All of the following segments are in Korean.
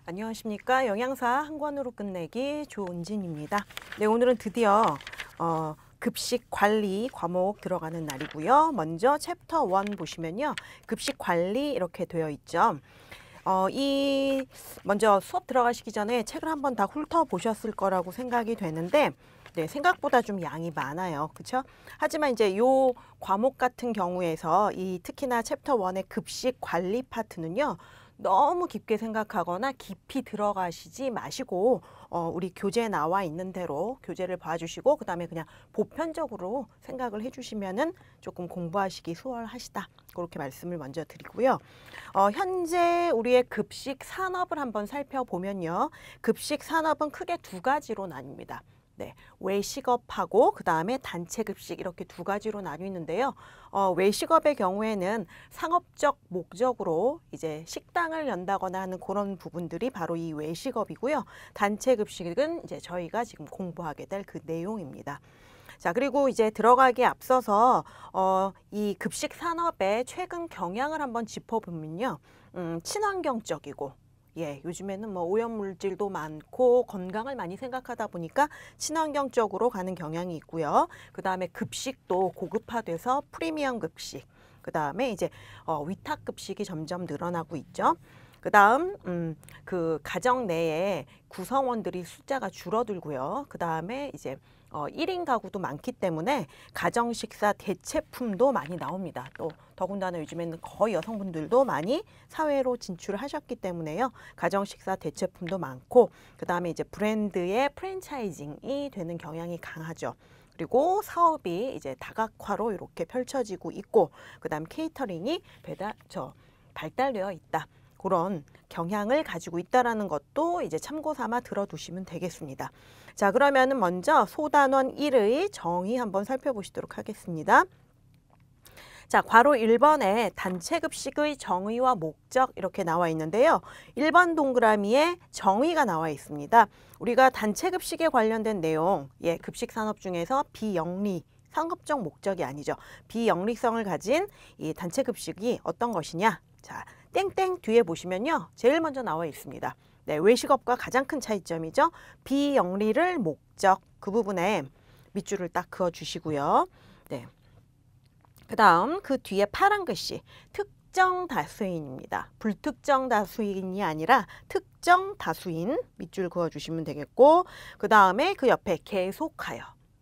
안녕하십니까. 영양사 한 권으로 끝내기 조은진입니다. 네, 오늘은 드디어 급식 관리 과목 들어가는 날이고요. 먼저 챕터 1 보시면요. 급식 관리 이렇게 되어 있죠. 먼저 수업 들어가시기 전에 책을 한번 다 훑어보셨을 거라고 생각이 되는데, 네, 생각보다 좀 양이 많아요. 그렇죠? 하지만 이제 요 과목 같은 경우에서 특히나 챕터 1의 급식 관리 파트는요. 너무 깊게 생각하거나 깊이 들어가시지 마시고 우리 교재에 나와 있는 대로 교재를 봐주시고 그 다음에 그냥 보편적으로 생각을 해주시면은 조금 공부하시기 수월하시다. 그렇게 말씀을 먼저 드리고요. 현재 우리의 급식 산업을 한번 살펴보면요. 급식 산업은 크게 두 가지로 나뉩니다. 네, 외식업하고 그 다음에 단체급식 이렇게 두 가지로 나뉘는데요. 외식업의 경우에는 상업적 목적으로 이제 식당을 연다거나 하는 그런 부분들이 바로 이 외식업이고요. 단체급식은 이제 저희가 지금 공부하게 될 그 내용입니다. 자, 그리고 이제 들어가기에 앞서서 이 급식 산업의 최근 경향을 한번 짚어보면요. 친환경적이고 요즘에는 뭐 오염물질도 많고 건강을 많이 생각하다 보니까 친환경적으로 가는 경향이 있고요. 그 다음에 급식도 고급화돼서 프리미엄 급식, 그 다음에 이제 위탁 급식이 점점 늘어나고 있죠. 그 다음 그 가정 내에 구성원들이 숫자가 줄어들고요. 그 다음에 이제 1인 가구도 많기 때문에 가정 식사 대체품도 많이 나옵니다. 또 더군다나 요즘에는 거의 여성분들도 많이 사회로 진출하셨기 때문에요. 가정 식사 대체품도 많고 그 다음에 이제 브랜드의 프랜차이징이 되는 경향이 강하죠. 그리고 사업이 이제 다각화로 이렇게 펼쳐지고 있고 그 다음 케이터링이 발달되어 있다. 그런 경향을 가지고 있다라는 것도 이제 참고 삼아 들어두시면 되겠습니다. 자, 그러면은 먼저 소단원 1의 정의 한번 살펴보시도록 하겠습니다. 자, 괄호 1번에 단체급식의 정의와 목적 이렇게 나와 있는데요. 1번 동그라미에 정의가 나와 있습니다. 우리가 단체급식에 관련된 내용, 급식 산업 중에서 비영리, 상업적 목적이 아니죠. 비영리성을 가진 이 단체급식이 어떤 것이냐? 자, 땡땡 뒤에 보시면요. 제일 먼저 나와 있습니다. 네, 외식업과 가장 큰 차이점이죠. 비영리를 목적, 그 부분에 밑줄을 딱 그어 주시고요. 네. 그 다음 그 뒤에 파란 글씨 특정 다수인입니다. 불특정 다수인이 아니라 특정 다수인 밑줄 그어주시면 되겠고 그 다음에 그 옆에 계속하여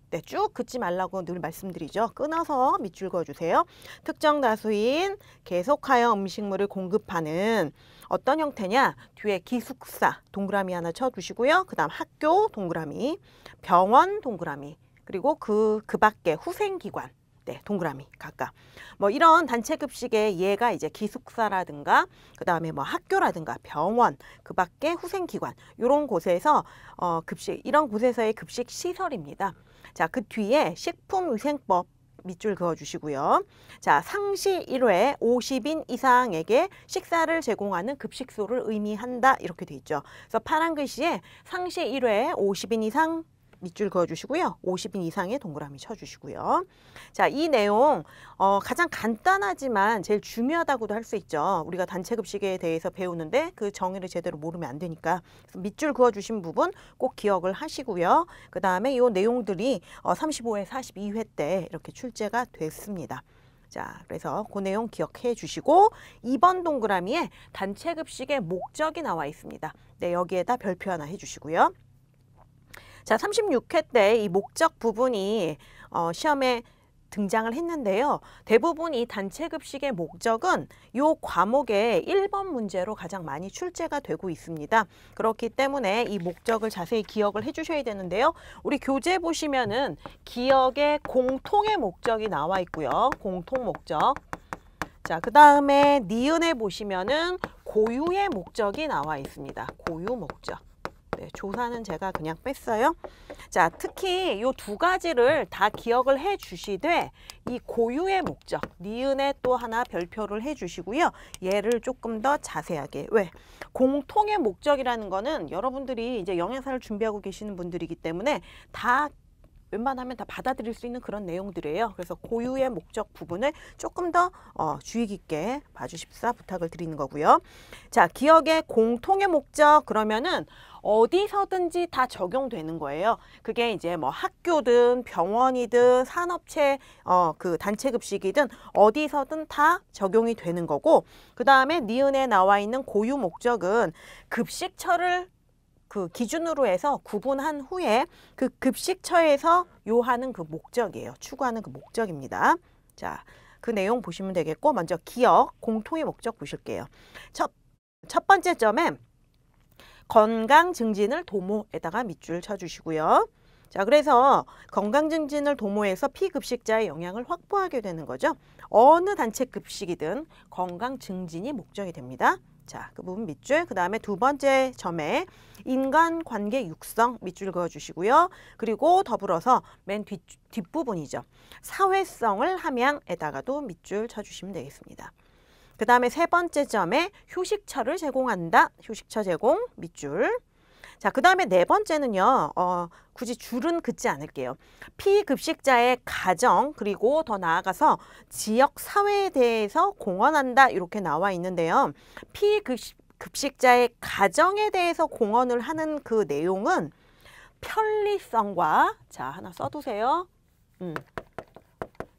네, 쭉 긋지 말라고 늘 말씀드리죠. 끊어서 밑줄 그어주세요. 특정 다수인 계속하여 음식물을 공급하는 어떤 형태냐? 뒤에 기숙사 동그라미 하나 쳐두시고요. 그 다음 학교 동그라미, 병원 동그라미, 그리고 그 밖에 후생기관 네, 동그라미 각각. 뭐 이런 단체급식의 예가 이제 기숙사라든가 그 다음에 뭐 학교라든가 병원 그 밖에 후생기관 이런 곳에서 급식 이런 곳에서의 급식 시설입니다. 자, 그 뒤에 식품위생법 밑줄 그어주시고요. 자, 상시 1회 50인 이상에게 식사를 제공하는 급식소를 의미한다 이렇게 돼 있죠. 그래서 파란 글씨에 상시 1회 50인 이상 밑줄 그어주시고요. 50인 이상의 동그라미 쳐주시고요. 자, 이 내용 가장 간단하지만 제일 중요하다고도 할 수 있죠. 우리가 단체급식에 대해서 배우는데 그 정의를 제대로 모르면 안 되니까 밑줄 그어주신 부분 꼭 기억을 하시고요. 그 다음에 이 내용들이 35회, 42회 때 이렇게 출제가 됐습니다. 자, 그래서 그 내용 기억해 주시고 2번 동그라미에 단체급식의 목적이 나와 있습니다. 네, 여기에다 별표 하나 해주시고요. 자, 36회 때 이 목적 부분이 시험에 등장을 했는데요. 대부분 이 단체급식의 목적은 이 과목의 1번 문제로 가장 많이 출제가 되고 있습니다. 그렇기 때문에 이 목적을 자세히 기억을 해주셔야 되는데요. 우리 교재 보시면은 기억의 공통의 목적이 나와 있고요. 공통 목적. 자, 그 다음에 니은에 보시면은 고유의 목적이 나와 있습니다. 고유 목적. 네, 조사는 제가 그냥 뺐어요. 자, 특히 이 두 가지를 다 기억을 해 주시되 이 고유의 목적, 니은에 또 하나 별표를 해 주시고요. 얘를 조금 더 자세하게. 왜? 공통의 목적이라는 거는 여러분들이 이제 영양사를 준비하고 계시는 분들이기 때문에 다 웬만하면 다 받아들일 수 있는 그런 내용들이에요. 그래서 고유의 목적 부분을 조금 더 주의 깊게 봐주십사 부탁을 드리는 거고요. 자, 기억의 공통의 목적 그러면은 어디서든지 다 적용되는 거예요. 그게 이제 뭐 학교든 병원이든 산업체 그 단체 급식이든 어디서든 다 적용이 되는 거고, 그 다음에 니은에 나와 있는 고유 목적은 급식처를 그 기준으로 해서 구분한 후에 그 급식처에서 요하는 그 목적이에요. 추구하는 그 목적입니다. 자, 그 내용 보시면 되겠고, 먼저 기억, 공통의 목적 보실게요. 첫 번째 점에 건강 증진을 도모에다가 밑줄 쳐주시고요. 자, 그래서 건강 증진을 도모해서 피급식자의 영향을 확보하게 되는 거죠. 어느 단체 급식이든 건강 증진이 목적이 됩니다. 자, 그 부분 밑줄. 그 다음에 두 번째 점에 인간관계 육성 밑줄 그어주시고요. 그리고 더불어서 맨 뒷부분이죠. 사회성을 함양에다가도 밑줄 쳐주시면 되겠습니다. 그 다음에 세 번째 점에 휴식처를 제공한다. 휴식처 제공 밑줄. 자, 그 다음에 네 번째는요. 굳이 줄은 긋지 않을게요. 피급식자의 가정 그리고 더 나아가서 지역 사회에 대해서 공헌한다. 이렇게 나와 있는데요. 피급식자의 가정에 대해서 공헌을 하는 그 내용은 편리성과, 자, 하나 써두세요.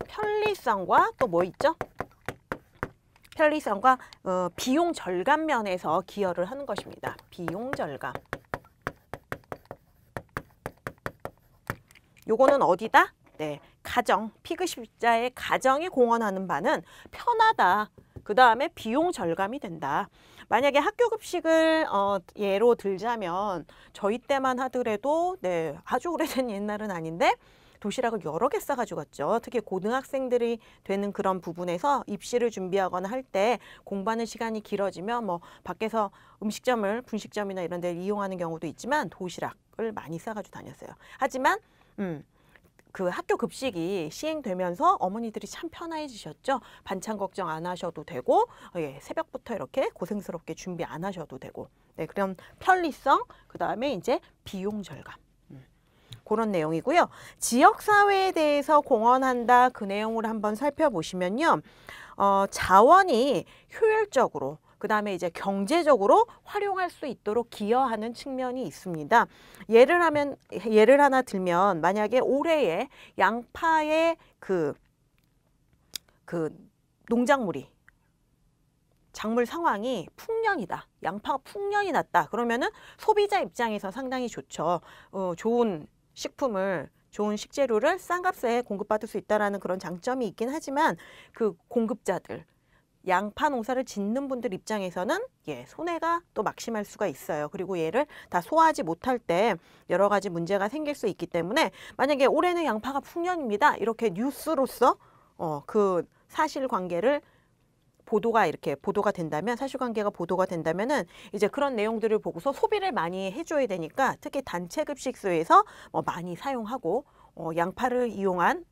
편리성과 또 뭐 있죠? 편리성과 비용 절감 면에서 기여를 하는 것입니다. 비용 절감. 요거는 어디다? 네, 가정, 피급식자의 가정이 공헌하는 바는 편하다. 그 다음에 비용 절감이 된다. 만약에 학교 급식을 예로 들자면 저희 때만 하더라도 네, 아주 오래된 옛날은 아닌데 도시락을 여러 개 싸가지고 갔죠. 특히 고등학생들이 되는 그런 부분에서 입시를 준비하거나 할 때 공부하는 시간이 길어지면 뭐 밖에서 음식점을 분식점이나 이런 데를 이용하는 경우도 있지만 도시락을 많이 싸가지고 다녔어요. 하지만 그 학교 급식이 시행되면서 어머니들이 참 편해지셨죠. 반찬 걱정 안 하셔도 되고 새벽부터 이렇게 고생스럽게 준비 안 하셔도 되고 네, 그런 편리성, 그 다음에 이제 비용 절감. 그런 내용이고요. 지역사회에 대해서 공헌한다. 그 내용을 한번 살펴보시면요. 자원이 효율적으로 그 다음에 이제 경제적으로 활용할 수 있도록 기여하는 측면이 있습니다. 예를 하나 들면 만약에 올해에 양파의 그 농작물이 작물 상황이 풍년이다. 양파가 풍년이 났다. 그러면은 소비자 입장에서 상당히 좋죠. 좋은 식품을 좋은 식재료를 싼 값에 공급받을 수 있다는 그런 장점이 있긴 하지만 그 공급자들 양파 농사를 짓는 분들 입장에서는 손해가 또 막심할 수가 있어요. 그리고 얘를 다 소화하지 못할 때 여러 가지 문제가 생길 수 있기 때문에 만약에 올해는 양파가 풍년입니다. 이렇게 뉴스로서 그 사실관계를 보도가 된다면 사실관계가 보도가 된다면은 이제 그런 내용들을 보고서 소비를 많이 해줘야 되니까 특히 단체 급식소에서 많이 사용하고 양파를 이용한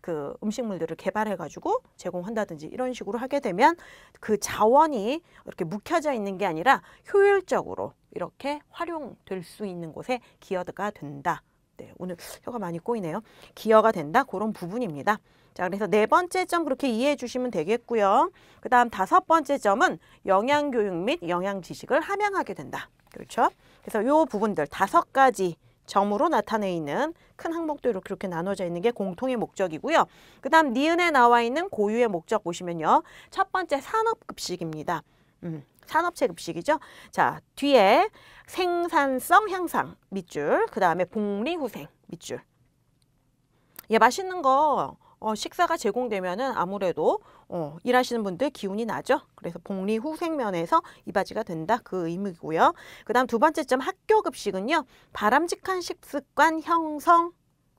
그 음식물들을 개발해가지고 제공한다든지 이런 식으로 하게 되면 그 자원이 이렇게 묵혀져 있는 게 아니라 효율적으로 이렇게 활용될 수 있는 곳에 기여가 된다. 네, 오늘 혀가 많이 꼬이네요. 기여가 된다. 그런 부분입니다. 자, 그래서 네 번째 점 그렇게 이해해 주시면 되겠고요. 그 다음 다섯 번째 점은 영양교육 및 영양지식을 함양하게 된다. 그렇죠? 그래서 요 부분들 다섯 가지 점으로 나타내 있는 큰 항목도 이렇게 나눠져 있는 게 공통의 목적이고요. 그 다음 니은에 나와 있는 고유의 목적 보시면요. 첫 번째 산업급식입니다. 산업체 급식이죠. 자, 뒤에 생산성 향상 밑줄, 그 다음에 복리후생 밑줄. 맛있는 거 식사가 제공되면은 아무래도 일하시는 분들 기운이 나죠. 그래서 복리후생면에서 이바지가 된다. 그 의미고요. 그 다음 두 번째 점 학교 급식은요. 바람직한 식습관 형성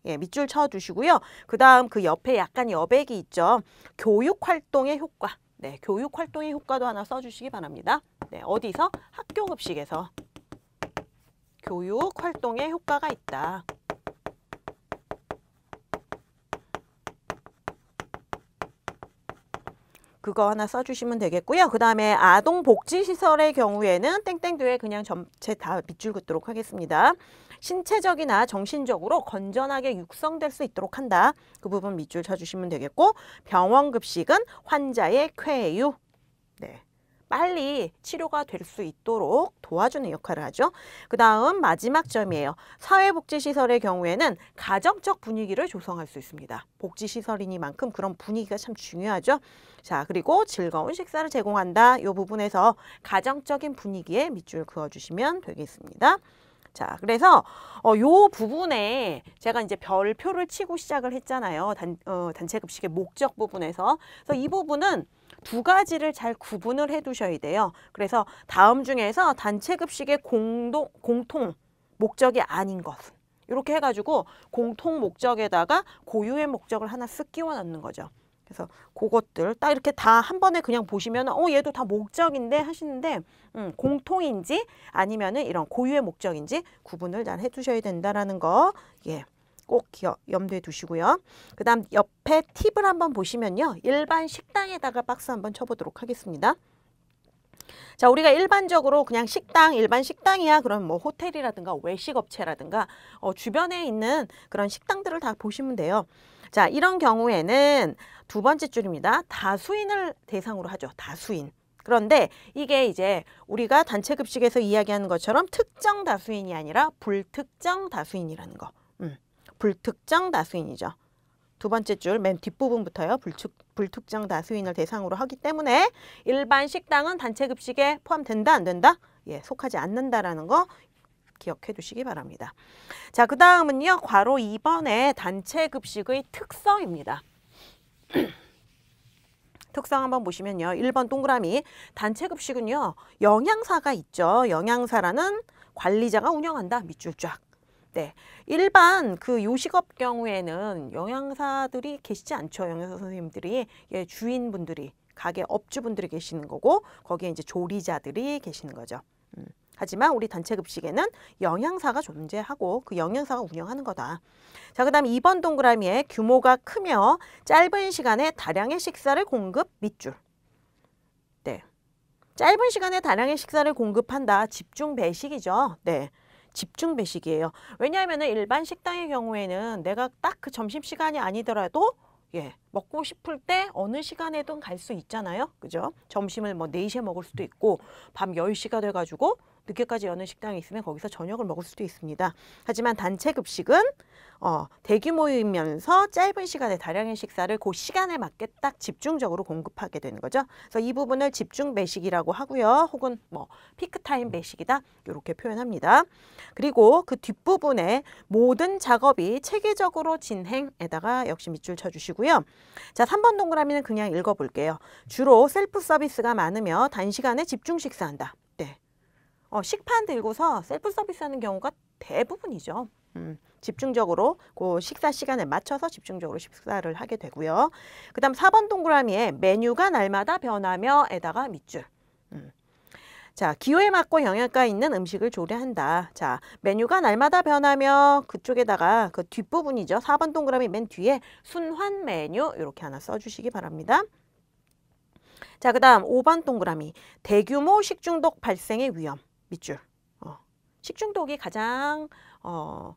밑줄 쳐두시고요. 그 다음 그 옆에 약간 여백이 있죠. 교육활동의 효과. 네, 교육활동의 효과도 하나 써주시기 바랍니다. 네, 어디서? 학교 급식에서 교육활동의 효과가 있다. 그거 하나 써주시면 되겠고요. 그 다음에 아동복지시설의 경우에는 땡땡 뒤에 그냥 전체 다 밑줄 긋도록 하겠습니다. 신체적이나 정신적으로 건전하게 육성될 수 있도록 한다. 그 부분 밑줄 쳐주시면 되겠고, 병원급식은 환자의 쾌유, 네, 빨리 치료가 될 수 있도록 도와주는 역할을 하죠. 그 다음 마지막 점이에요. 사회복지시설의 경우에는 가정적 분위기를 조성할 수 있습니다. 복지시설이니만큼 그런 분위기가 참 중요하죠. 자, 그리고 즐거운 식사를 제공한다. 이 부분에서 가정적인 분위기에 밑줄 그어주시면 되겠습니다. 자, 그래서 요 부분에 제가 이제 별표를 치고 시작을 했잖아요. 단체급식의 목적 부분에서. 그래서 이 부분은 두 가지를 잘 구분을 해 두셔야 돼요. 그래서 다음 중에서 단체급식의 공통 목적이 아닌 것은 이렇게 해가지고 공통 목적에다가 고유의 목적을 하나 쓱 끼워 넣는 거죠. 그래서 그것들 딱 이렇게 다 한 번에 그냥 보시면 얘도 다 목적인데 하시는데 공통인지 아니면은 이런 고유의 목적인지 구분을 잘 해두셔야 된다라는 거, 예, 꼭 염두에 두시고요. 그 다음 옆에 팁을 한번 보시면요. 일반 식당에다가 박스 한번 쳐보도록 하겠습니다. 자, 우리가 일반적으로 그냥 식당, 일반 식당이야. 그럼 뭐 호텔이라든가 외식업체라든가 주변에 있는 그런 식당들을 다 보시면 돼요. 자, 이런 경우에는 두 번째 줄입니다. 다수인을 대상으로 하죠. 다수인. 그런데 이게 이제 우리가 단체급식에서 이야기하는 것처럼 특정 다수인이 아니라 불특정 다수인이라는 거. 불특정 다수인이죠. 두 번째 줄 맨 뒷부분부터요. 불특정 다수인을 대상으로 하기 때문에 일반 식당은 단체급식에 포함된다, 안 된다? 예, 속하지 않는다라는 거 기억해 두시기 바랍니다. 자, 그 다음은요. 괄호 2번의 단체급식의 특성입니다. 특성 한번 보시면요. 1번 동그라미. 단체급식은요. 영양사가 있죠. 영양사라는 관리자가 운영한다. 밑줄 쫙. 네, 일반 그 요식업 경우에는 영양사들이 계시지 않죠. 영양사 선생님들이, 예, 주인분들이, 가게 업주분들이 계시는 거고 거기에 이제 조리자들이 계시는 거죠. 하지만 우리 단체급식에는 영양사가 존재하고 그 영양사가 운영하는 거다. 자, 그 다음 2번 동그라미에 규모가 크며 짧은 시간에 다량의 식사를 공급 밑줄. 네, 짧은 시간에 다량의 식사를 공급한다. 집중 배식이죠. 네, 집중 배식이에요. 왜냐하면 일반 식당의 경우에는 내가 딱 그 점심시간이 아니더라도, 예, 먹고 싶을 때 어느 시간에든 갈 수 있잖아요. 그죠? 점심을 뭐 4시에 먹을 수도 있고 밤 10시가 돼가지고 늦게까지 여는 식당이 있으면 거기서 저녁을 먹을 수도 있습니다. 하지만 단체급식은 대규모이면서 짧은 시간에 다량의 식사를 그 시간에 맞게 딱 집중적으로 공급하게 되는 거죠. 그래서 이 부분을 집중 배식이라고 하고요. 혹은 뭐 피크타임 배식이다. 이렇게 표현합니다. 그리고 그 뒷부분에 모든 작업이 체계적으로 진행에다가 역시 밑줄 쳐주시고요. 자, 3번 동그라미는 그냥 읽어볼게요. 주로 셀프 서비스가 많으며 단시간에 집중 식사한다. 네. 식판 들고서 셀프 서비스 하는 경우가 대부분이죠. 집중적으로 그 식사 시간에 맞춰서 집중적으로 식사를 하게 되고요. 그 다음 4번 동그라미에 메뉴가 날마다 변하며 에다가 밑줄. 자, 기호에 맞고 영양가 있는 음식을 조리한다. 자, 메뉴가 날마다 변하며 그쪽에다가 그 뒷부분이죠. 4번 동그라미 맨 뒤에 순환 메뉴 이렇게 하나 써주시기 바랍니다. 자, 그 다음 5번 동그라미 대규모 식중독 발생의 위험 밑줄. 식중독이 가장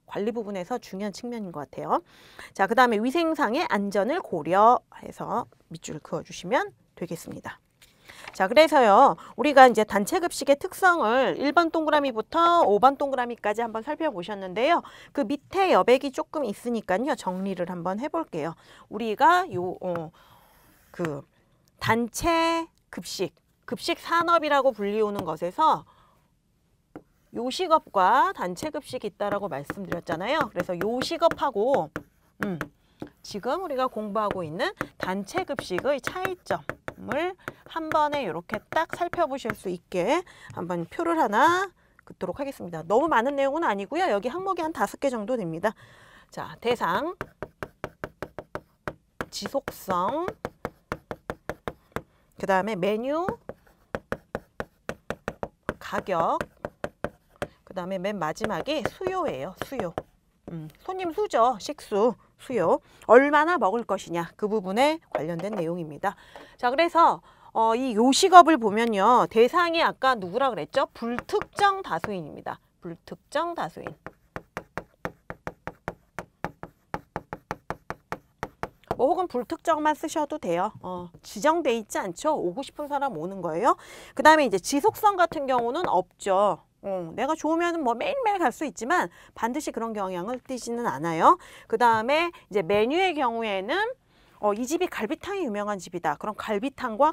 관리 부분에서 중요한 측면인 것 같아요. 자, 그 다음에 위생상의 안전을 고려해서 밑줄 그어주시면 되겠습니다. 자, 그래서요, 우리가 이제 단체급식의 특성을 1번 동그라미부터 5번 동그라미까지 한번 살펴보셨는데요. 그 밑에 여백이 조금 있으니까요, 정리를 한번 해볼게요. 우리가 그 단체급식, 급식 산업이라고 불리우는 것에서 요식업과 단체급식이 있다라고 말씀드렸잖아요. 그래서 요식업하고 지금 우리가 공부하고 있는 단체급식의 차이점을 한 번에 이렇게 딱 살펴보실 수 있게 한번 표를 하나 긋도록 하겠습니다. 너무 많은 내용은 아니고요. 여기 항목이 한 5개 정도 됩니다. 자, 대상, 지속성, 그 다음에 메뉴, 가격, 그 다음에 맨 마지막이 수요예요. 수요. 손님 수죠. 식수. 수요. 얼마나 먹을 것이냐. 그 부분에 관련된 내용입니다. 자, 그래서 이 요식업을 보면요. 대상이 아까 누구라 그랬죠? 불특정 다수인입니다. 불특정 다수인. 혹은 불특정만 쓰셔도 돼요. 지정돼 있지 않죠? 오고 싶은 사람 오는 거예요. 그 다음에 이제 지속성 같은 경우는 없죠. 내가 좋으면 뭐 매일매일 갈 수 있지만 반드시 그런 경향을 띠지는 않아요. 그 다음에 이제 메뉴의 경우에는 이 집이 갈비탕이 유명한 집이다. 그럼 갈비탕과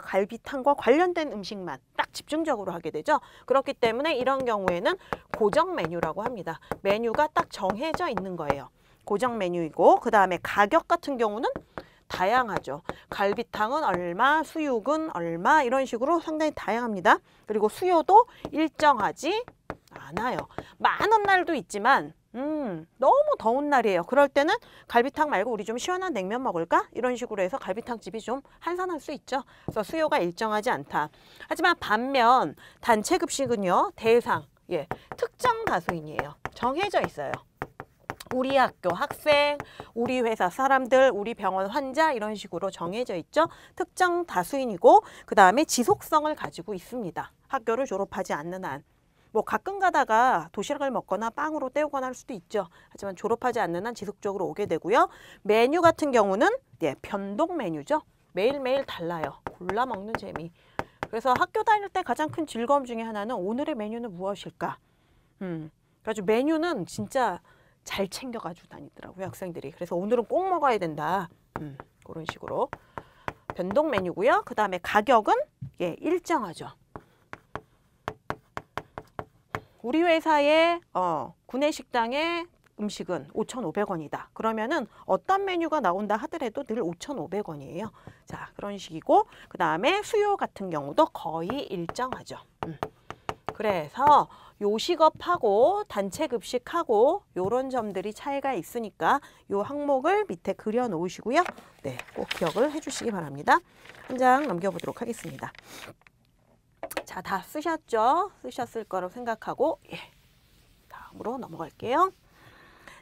관련된 음식만 딱 집중적으로 하게 되죠. 그렇기 때문에 이런 경우에는 고정 메뉴라고 합니다. 메뉴가 딱 정해져 있는 거예요. 고정 메뉴이고 그 다음에 가격 같은 경우는 다양하죠. 갈비탕은 얼마, 수육은 얼마 이런 식으로 상당히 다양합니다. 그리고 수요도 일정하지 않아요. 많은 날도 있지만 너무 더운 날이에요. 그럴 때는 갈비탕 말고 우리 좀 시원한 냉면 먹을까? 이런 식으로 해서 갈비탕 집이 좀 한산할 수 있죠. 그래서 수요가 일정하지 않다. 하지만 반면 단체 급식은요. 대상, 특정 다수인이에요. 정해져 있어요. 우리 학교 학생, 우리 회사 사람들, 우리 병원 환자 이런 식으로 정해져 있죠. 특정 다수인이고 그 다음에 지속성을 가지고 있습니다. 학교를 졸업하지 않는 한. 뭐 가끔 가다가 도시락을 먹거나 빵으로 때우거나 할 수도 있죠. 하지만 졸업하지 않는 한 지속적으로 오게 되고요. 메뉴 같은 경우는 변동 메뉴죠. 매일매일 달라요. 골라 먹는 재미. 그래서 학교 다닐 때 가장 큰 즐거움 중에 하나는 오늘의 메뉴는 무엇일까? 그래가지고 메뉴는 진짜 잘 챙겨가지고 다니더라고요, 학생들이. 그래서 오늘은 꼭 먹어야 된다. 그런 식으로. 변동 메뉴고요. 그 다음에 가격은 일정하죠. 우리 회사의 구내식당의 음식은 5,500원이다. 그러면은 어떤 메뉴가 나온다 하더라도 늘 5,500원이에요. 자, 그런 식이고 그 다음에 수요 같은 경우도 거의 일정하죠. 그래서 요식업하고 단체급식하고 요런 점들이 차이가 있으니까 요 항목을 밑에 그려 놓으시고요. 네, 꼭 기억을 해주시기 바랍니다. 한 장 넘겨보도록 하겠습니다. 자, 다 쓰셨죠? 쓰셨을 거라고 생각하고 다음으로 넘어갈게요.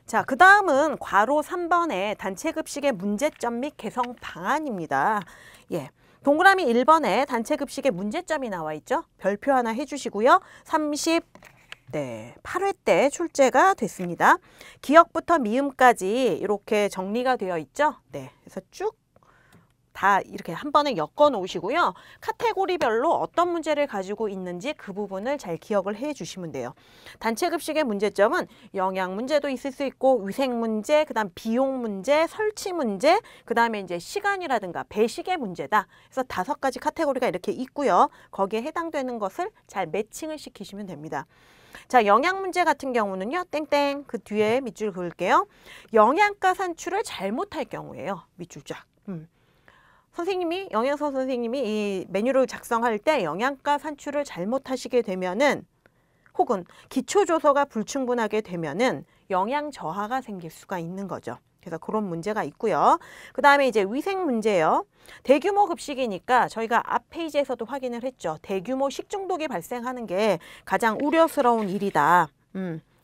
자, 그 다음은 괄호 3번의 단체급식의 문제점 및 개선 방안입니다. 동그라미 1번에 단체급식의 문제점이 나와 있죠. 별표 하나 해주시고요. 38회 때 출제가 됐습니다. 기역부터 미음까지 이렇게 정리가 되어 있죠. 그래서 쭉 다 이렇게 한 번에 엮어 놓으시고요. 카테고리별로 어떤 문제를 가지고 있는지 그 부분을 잘 기억을 해 주시면 돼요. 단체급식의 문제점은 영양 문제도 있을 수 있고 위생 문제, 그다음 비용 문제, 설치 문제, 그다음에 이제 시간이라든가 배식의 문제다. 그래서 5가지 카테고리가 이렇게 있고요. 거기에 해당되는 것을 잘 매칭을 시키시면 됩니다. 자, 영양 문제 같은 경우는요. 땡땡 그 뒤에 밑줄 그을게요. 영양가 산출을 잘못할 경우예요. 밑줄 쫙. 선생님이 영양사 선생님이 이 메뉴를 작성할 때 영양가 산출을 잘못하시게 되면은 혹은 기초조서가 불충분하게 되면은 영양 저하가 생길 수가 있는 거죠. 그래서 그런 문제가 있고요. 그 다음에 이제 위생 문제예요. 대규모 급식이니까 저희가 앞 페이지에서도 확인을 했죠. 대규모 식중독이 발생하는 게 가장 우려스러운 일이다.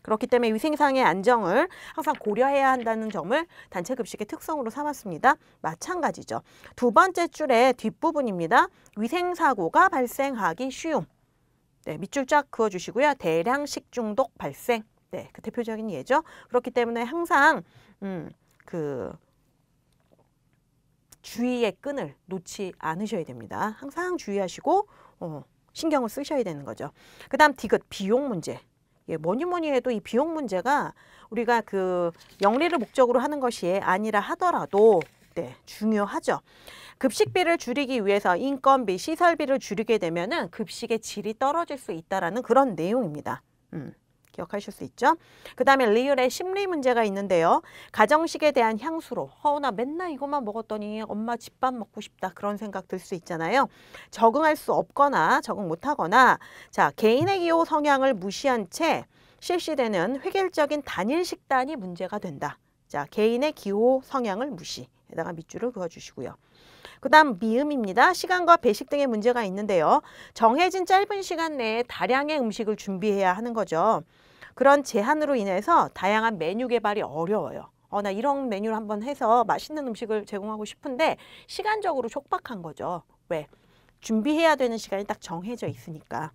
그렇기 때문에 위생상의 안정을 항상 고려해야 한다는 점을 단체급식의 특성으로 삼았습니다. 마찬가지죠. 두 번째 줄의 뒷부분입니다. 위생사고가 발생하기 쉬움. 밑줄 쫙 그어주시고요. 대량 식중독 발생. 그 대표적인 예죠. 그렇기 때문에 항상 그 주의의 끈을 놓지 않으셔야 됩니다. 항상 주의하시고 신경을 쓰셔야 되는 거죠. 그 다음 디귿 비용 문제. 뭐니 해도 이 비용 문제가 우리가 그 영리를 목적으로 하는 것이 아니라 하더라도 중요하죠. 급식비를 줄이기 위해서 인건비, 시설비를 줄이게 되면은 급식의 질이 떨어질 수 있다라는 그런 내용입니다. 기억하실 수 있죠? 그 다음에 리을의 심리 문제가 있는데요. 가정식에 대한 향수로 나 맨날 이것만 먹었더니 엄마 집밥 먹고 싶다 그런 생각 들 수 있잖아요. 적응할 수 없거나 적응 못하거나 자 개인의 기호 성향을 무시한 채 실시되는 획일적인 단일 식단이 문제가 된다. 자 개인의 기호 성향을 무시 에다가 밑줄을 그어주시고요. 그 다음 미음입니다. 시간과 배식 등의 문제가 있는데요. 정해진 짧은 시간 내에 다량의 음식을 준비해야 하는 거죠. 그런 제한으로 인해서 다양한 메뉴 개발이 어려워요. 나 이런 메뉴를 한번 해서 맛있는 음식을 제공하고 싶은데 시간적으로 촉박한 거죠. 왜? 준비해야 되는 시간이 딱 정해져 있으니까.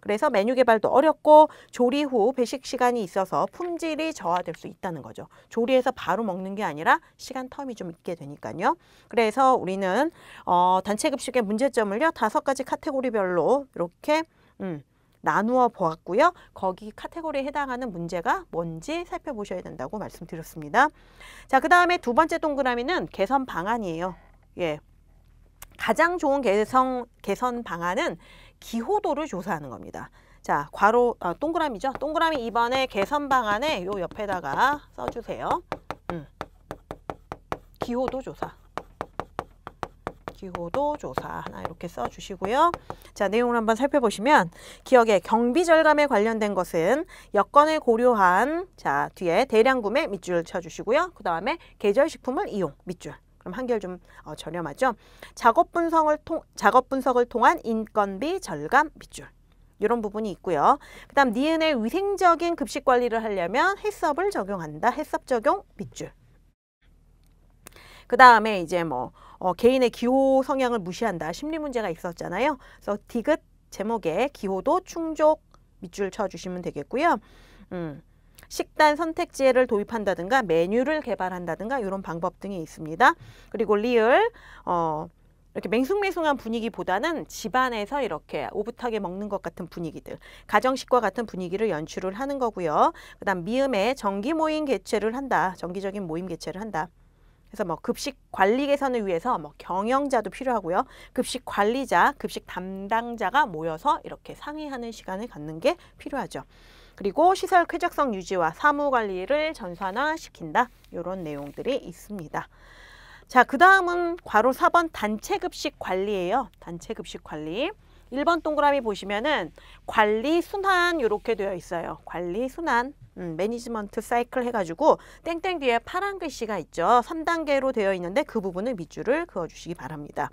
그래서 메뉴 개발도 어렵고 조리 후 배식 시간이 있어서 품질이 저하될 수 있다는 거죠. 조리해서 바로 먹는 게 아니라 시간 텀이 좀 있게 되니까요. 그래서 우리는 단체 급식의 문제점을요 5가지 카테고리별로 이렇게 나누어 보았고요. 거기 카테고리에 해당하는 문제가 뭔지 살펴보셔야 된다고 말씀드렸습니다. 자, 그 다음에 두 번째 동그라미는 개선 방안이에요. 예. 가장 좋은 개선 방안은 기호도를 조사하는 겁니다. 자, 동그라미죠. 동그라미 2번에 개선 방안에 요 옆에다가 써주세요. 기호도 조사. 기호도 조사 하나 이렇게 써주시고요. 자, 내용을 한번 살펴보시면 기억에 경비 절감에 관련된 것은 여건을 고려한 자 뒤에 대량 구매 밑줄 쳐주시고요. 그 다음에 계절식품을 이용 밑줄. 그럼 한결 좀 저렴하죠. 작업 분석을 통한 인건비 절감 밑줄. 이런 부분이 있고요. 그 다음 니은의 위생적인 급식 관리를 하려면 해썹을 적용한다. 해썹 적용 밑줄. 그 다음에 이제 개인의 기호 성향을 무시한다. 심리 문제가 있었잖아요. 그래서 디귿 제목에 기호도 충족 밑줄 쳐주시면 되겠고요. 식단 선택지를 도입한다든가 메뉴를 개발한다든가 이런 방법 등이 있습니다. 그리고 리을 이렇게 맹숭맹숭한 분위기보다는 집안에서 이렇게 오붓하게 먹는 것 같은 분위기들, 가정식과 같은 분위기를 연출을 하는 거고요. 그 다음 미음에 정기 모임 개최를 한다. 정기적인 모임 개최를 한다. 그래서 급식 관리 개선을 위해서 경영자도 필요하고요. 급식 관리자, 급식 담당자가 모여서 이렇게 상의하는 시간을 갖는 게 필요하죠. 그리고 시설 쾌적성 유지와 사무 관리를 전산화시킨다. 이런 내용들이 있습니다. 자, 그 다음은 괄호 4번 단체 급식 관리예요. 단체 급식 관리. 1번 동그라미 보시면은 관리 순환 이렇게 되어 있어요. 관리 순환. 매니지먼트 사이클 해가지고 땡땡 뒤에 파란 글씨가 있죠. 3단계로 되어 있는데 그 부분을 밑줄을 그어주시기 바랍니다.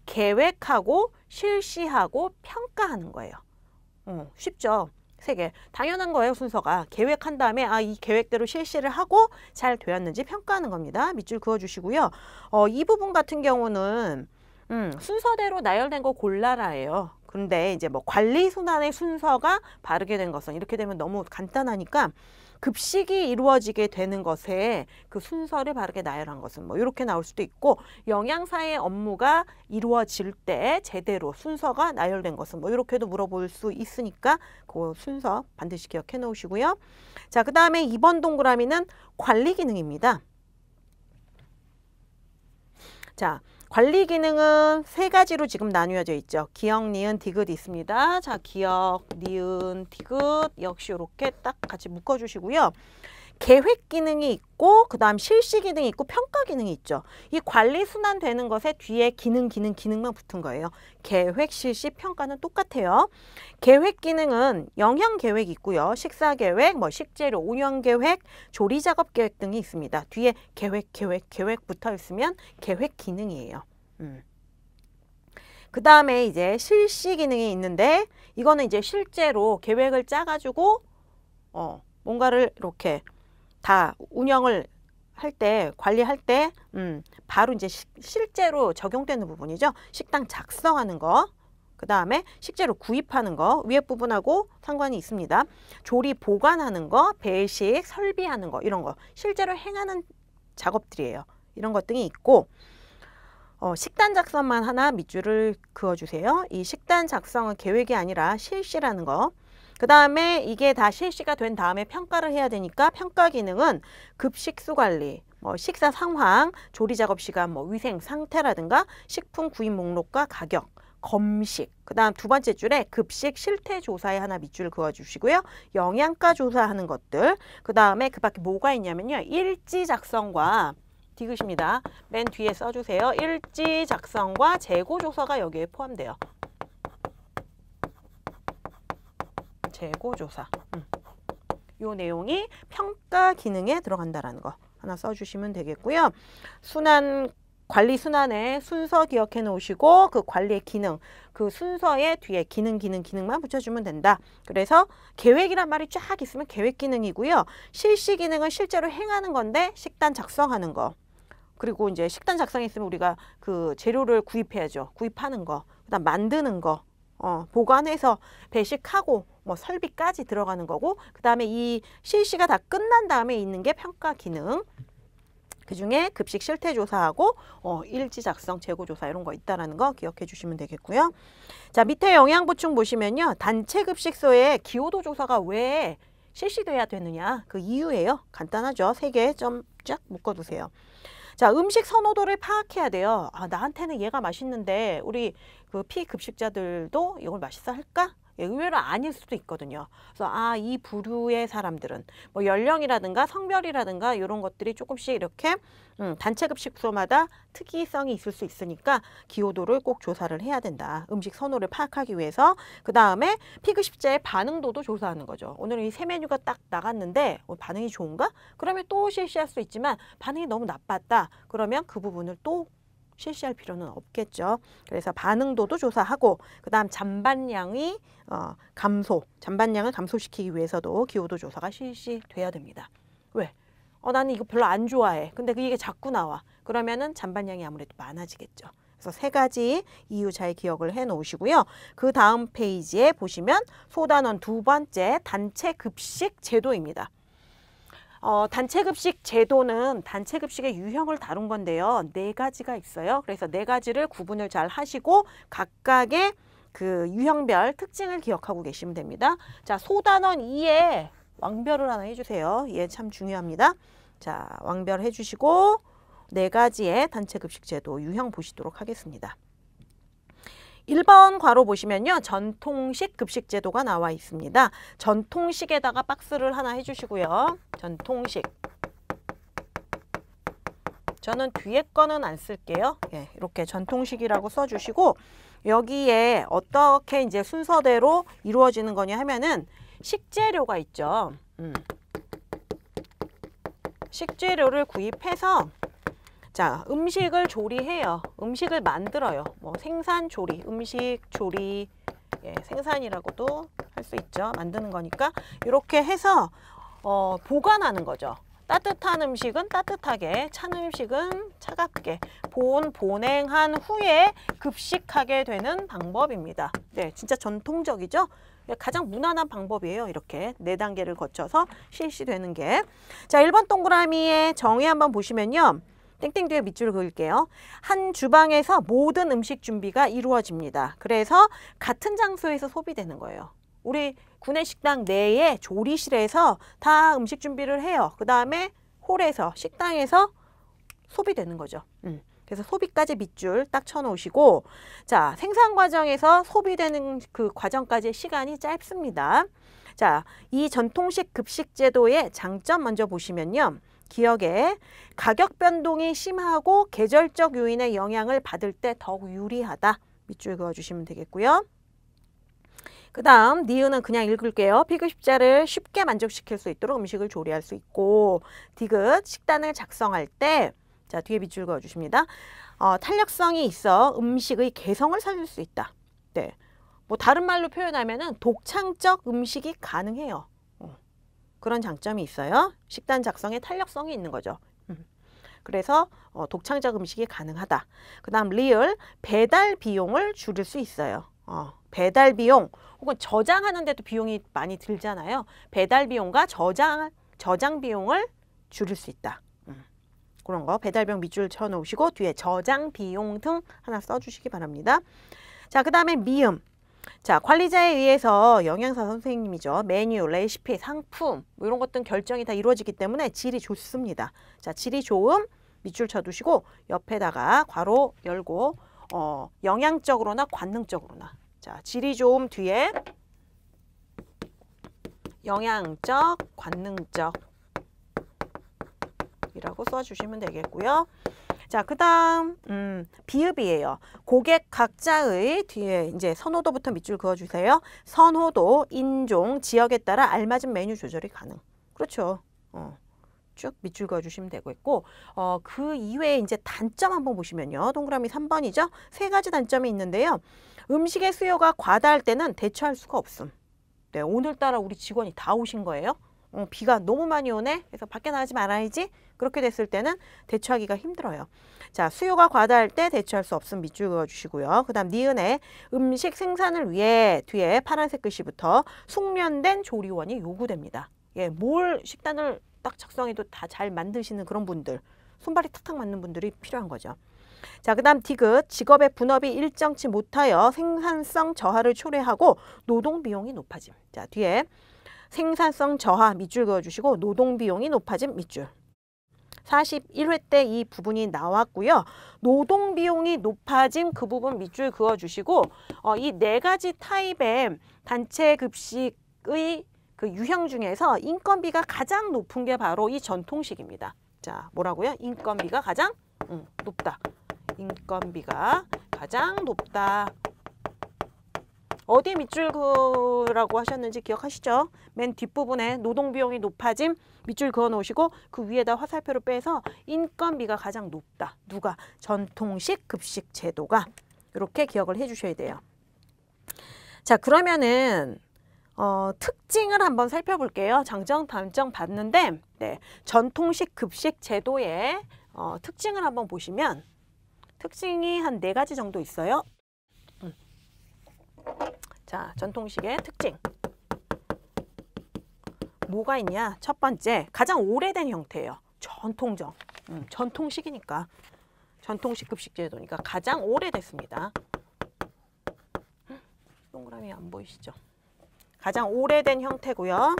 계획하고 실시하고 평가하는 거예요. 쉽죠? 3개. 당연한 거예요, 순서가. 계획한 다음에 이 계획대로 실시를 하고 잘 되었는지 평가하는 겁니다. 밑줄 그어주시고요. 이 부분 같은 경우는 순서대로 나열된 거 골라라예요. 근데 이제 관리 순환의 순서가 바르게 된 것은 이렇게 되면 너무 간단하니까 급식이 이루어지게 되는 것에 그 순서를 바르게 나열한 것은 이렇게 나올 수도 있고 영양사의 업무가 이루어질 때 제대로 순서가 나열된 것은 이렇게도 물어볼 수 있으니까 그 순서 반드시 기억해 놓으시고요. 자, 그 다음에 2번 동그라미는 관리 기능입니다. 자, 관리 기능은 3가지로 지금 나뉘어져 있죠. 기억, 니은, 디귿 있습니다. 자, 기억, 니은, 디귿 역시 이렇게 딱 같이 묶어주시고요. 계획 기능이 있고 그 다음 실시 기능이 있고 평가 기능이 있죠. 이 관리 순환되는 것에 뒤에 기능만 붙은 거예요. 계획, 실시, 평가는 똑같아요. 계획 기능은 영양 계획이 있고요. 식사 계획, 식재료, 운영 계획, 조리 작업 계획 등이 있습니다. 뒤에 계획 붙어 있으면 계획 기능이에요. 그 다음에 이제 실시 기능이 있는데 이거는 이제 실제로 계획을 짜가지고 뭔가를 이렇게 다 운영을 할 때, 관리할 때 바로 이제 실제로 적용되는 부분이죠. 식당 작성하는 거, 그 다음에 식재료 구입하는 거, 위에 부분하고 상관이 있습니다. 조리 보관하는 거, 배식, 설비하는 거, 이런 거 실제로 행하는 작업들이에요. 이런 것 등이 있고 식단 작성만 하나 밑줄을 그어주세요. 이 식단 작성은 계획이 아니라 실시라는 거. 그 다음에 이게 다 실시가 된 다음에 평가를 해야 되니까 평가 기능은 급식수 관리, 식사 상황, 조리 작업 시간, 위생 상태라든가 식품 구입 목록과 가격, 검식, 그 다음 2번째 줄에 급식 실태 조사에 하나 밑줄 그어주시고요. 영양가 조사하는 것들, 그 다음에 그 밖에 뭐가 있냐면요. 일지 작성과 디귿입니다. 맨 뒤에 써주세요. 일지 작성과 재고 조사가 여기에 포함돼요. 재고조사. 요 내용이 평가 기능에 들어간다라는 거 하나 써주시면 되겠고요. 순환 관리 순환의 순서 기억해 놓으시고 그 관리의 기능, 그 순서의 뒤에 기능만 붙여주면 된다. 그래서 계획이란 말이 쫙 있으면 계획 기능이고요. 실시 기능은 실제로 행하는 건데 식단 작성하는 거. 그리고 이제 식단 작성이 있으면 우리가 그 재료를 구입해야죠. 구입하는 거. 그다음 만드는 거. 보관해서 배식하고 뭐 설비까지 들어가는 거고 그다음에 이 실시가 다 끝난 다음에 있는 게 평가 기능. 그중에 급식 실태 조사하고 일지 작성, 재고 조사 이런 거 있다라는 거 기억해 주시면 되겠고요. 자, 밑에 영양 보충 보시면요. 단체 급식소에 기호도 조사가 왜 실시돼야 되느냐? 그 이유예요. 간단하죠. 3개 좀 쫙 묶어 두세요. 자, 음식 선호도를 파악해야 돼요. 아, 나한테는 얘가 맛있는데 우리 그 피급식자들도 이걸 맛있어 할까? 의외로 아닐 수도 있거든요. 그래서 이 부류의 사람들은 뭐 연령이라든가 성별이라든가 이런 것들이 조금씩 이렇게 단체 급식소마다 특이성이 있을 수 있으니까 기호도를 꼭 조사를 해야 된다. 음식 선호를 파악하기 위해서. 그 다음에 피급식자의 반응도도 조사하는 거죠. 오늘 이 세 메뉴가 딱 나갔는데 반응이 좋은가? 그러면 또 실시할 수 있지만 반응이 너무 나빴다. 그러면 그 부분을 또 실시할 필요는 없겠죠. 그래서 반응도도 조사하고 그 다음 잔반량이 잔반량을 감소시키기 위해서도 기호도 조사가 실시돼야 됩니다. 왜? 나는 이거 별로 안 좋아해. 근데 이게 자꾸 나와. 그러면은 잔반량이 아무래도 많아지겠죠. 그래서 3가지 이유 잘 기억을 해 놓으시고요. 그 다음 페이지에 보시면 소단원 2번째 단체 급식 제도입니다. 단체 급식 제도는 단체 급식의 유형을 다룬 건데요. 4가지가 있어요. 그래서 4가지를 구분을 잘 하시고 각각의 그 유형별 특징을 기억하고 계시면 됩니다. 자, 소단원 2에 왕별을 하나 해주세요. 얘 참 중요합니다. 자, 왕별 해주시고 4가지의 단체 급식 제도 유형 보시도록 하겠습니다. 1번 괄호 보시면요. 전통식 급식 제도가 나와 있습니다. 전통식에다가 박스를 하나 해주시고요. 전통식. 저는 뒤에 거는 안 쓸게요. 예, 이렇게 전통식이라고 써주시고 여기에 어떻게 이제 순서대로 이루어지는 거냐 하면은 식재료가 있죠. 식재료를 구입해서 자, 음식을 조리해요. 음식을 만들어요. 뭐 생산 조리, 음식 조리, 생산이라고도 할 수 있죠. 만드는 거니까 이렇게 해서 보관하는 거죠. 따뜻한 음식은 따뜻하게, 찬 음식은 차갑게 보냉한 후에 급식하게 되는 방법입니다. 네, 진짜 전통적이죠. 가장 무난한 방법이에요. 이렇게 4단계를 거쳐서 실시되는 게. 자, 1번 동그라미의 정의 한번 보시면요. 땡땡 뒤에 밑줄 그을게요. 한 주방에서 모든 음식 준비가 이루어집니다. 그래서 같은 장소에서 소비되는 거예요. 우리 구내식당 내에 조리실에서 다 음식 준비를 해요. 그 다음에 홀에서 식당에서 소비되는 거죠. 그래서 소비까지 밑줄 딱 쳐놓으시고 자, 생산 과정에서 소비되는 그 과정까지의 시간이 짧습니다. 자, 이 전통식 급식 제도의 장점 먼저 보시면요. 기억에 가격 변동이 심하고 계절적 요인의 영향을 받을 때 더욱 유리하다. 밑줄 그어주시면 되겠고요. 그 다음 니은은 그냥 읽을게요. 피급식자를 쉽게 만족시킬 수 있도록 음식을 조리할 수 있고 디귿 식단을 작성할 때 자, 뒤에 밑줄 그어주십니다. 탄력성이 있어 음식의 개성을 살릴 수 있다. 네, 뭐 다른 말로 표현하면은 독창적 음식이 가능해요. 그런 장점이 있어요. 식단 작성에 탄력성이 있는 거죠. 그래서 독창적 음식이 가능하다. 그 다음 리을 배달 비용을 줄일 수 있어요. 배달 비용 혹은 저장하는 데도 비용이 많이 들잖아요. 배달 비용과 저장 비용을 줄일 수 있다. 그런 거 배달 비용 밑줄 쳐놓으시고 뒤에 저장 비용 등 하나 써주시기 바랍니다. 자, 그 다음에 미음. 자, 관리자에 의해서 영양사 선생님이죠. 메뉴, 레시피, 상품 뭐 이런 것들은 결정이 다 이루어지기 때문에 질이 좋습니다. 자, 질이 좋음 밑줄 쳐두시고 옆에다가 괄호 열고 영양적으로나 관능적으로나 자, 질이 좋음 뒤에 영양적, 관능적 이라고 써주시면 되겠고요. 자, 그 다음 비읍이에요. 고객 각자의 뒤에 이제 선호도부터 밑줄 그어주세요. 선호도, 인종, 지역에 따라 알맞은 메뉴 조절이 가능. 그렇죠. 쭉 밑줄 그어주시면 되고 그 이외에 이제 단점 한번 보시면요. 동그라미 3번이죠. 세 가지 단점이 있는데요. 음식의 수요가 과다할 때는 대처할 수가 없음. 네, 오늘따라 우리 직원이 다 오신 거예요. 비가 너무 많이 오네. 그래서 밖에 나가지 말아야지. 그렇게 됐을 때는 대처하기가 힘들어요. 자, 수요가 과다할 때 대처할 수 없음 밑줄 그어주시고요. 그 다음 니은에 음식 생산을 위해 뒤에 파란색 글씨부터 숙련된 조리원이 요구됩니다. 예, 뭘 식단을 딱 작성해도 다 잘 만드시는 그런 분들, 손발이 탁탁 맞는 분들이 필요한 거죠. 자, 그 다음 디귿, 직업의 분업이 일정치 못하여 생산성 저하를 초래하고 노동비용이 높아짐. 자, 뒤에 생산성 저하 밑줄 그어주시고 노동비용이 높아짐 밑줄. 41회 때 이 부분이 나왔고요. 노동비용이 높아짐 그 부분 밑줄 그어주시고 이 네 가지 타입의 단체 급식의 그 유형 중에서 인건비가 가장 높은 게 바로 이 전통식입니다. 자, 뭐라고요? 인건비가 가장 높다. 인건비가 가장 높다. 어디 밑줄 그으라고 하셨는지 기억하시죠? 맨 뒷부분에 노동비용이 높아짐 밑줄 그어 놓으시고 그 위에다 화살표를 빼서 인건비가 가장 높다. 누가? 전통식 급식 제도가. 이렇게 기억을 해 주셔야 돼요. 자, 그러면은 특징을 한번 살펴볼게요. 장점, 단점 봤는데 네, 전통식 급식 제도의 특징을 한번 보시면 특징이 한 4가지 정도 있어요. 자, 전통식의 특징. 뭐가 있냐? 첫 번째, 가장 오래된 형태예요. 전통적. 전통식이니까. 전통식 급식 제도니까 가장 오래됐습니다. 동그라미 안 보이시죠? 가장 오래된 형태고요.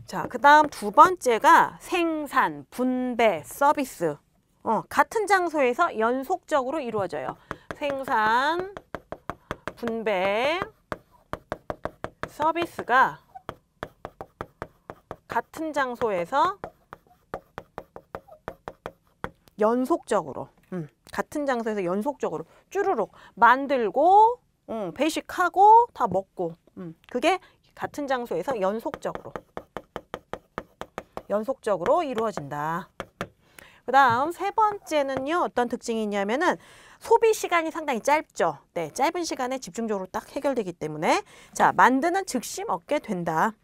자, 그 다음 두 번째가 생산, 분배, 서비스. 같은 장소에서 연속적으로 이루어져요. 생산, 분배, 서비스가 같은 장소에서 연속적으로 같은 장소에서 연속적으로 쭈루룩 만들고 배식하고 다 먹고 그게 같은 장소에서 연속적으로 이루어진다. 그 다음 세 번째는요. 어떤 특징이 있냐면은 소비 시간이 상당히 짧죠. 네, 짧은 시간에 집중적으로 딱 해결되기 때문에 자, 만드는 즉시 먹게 된다.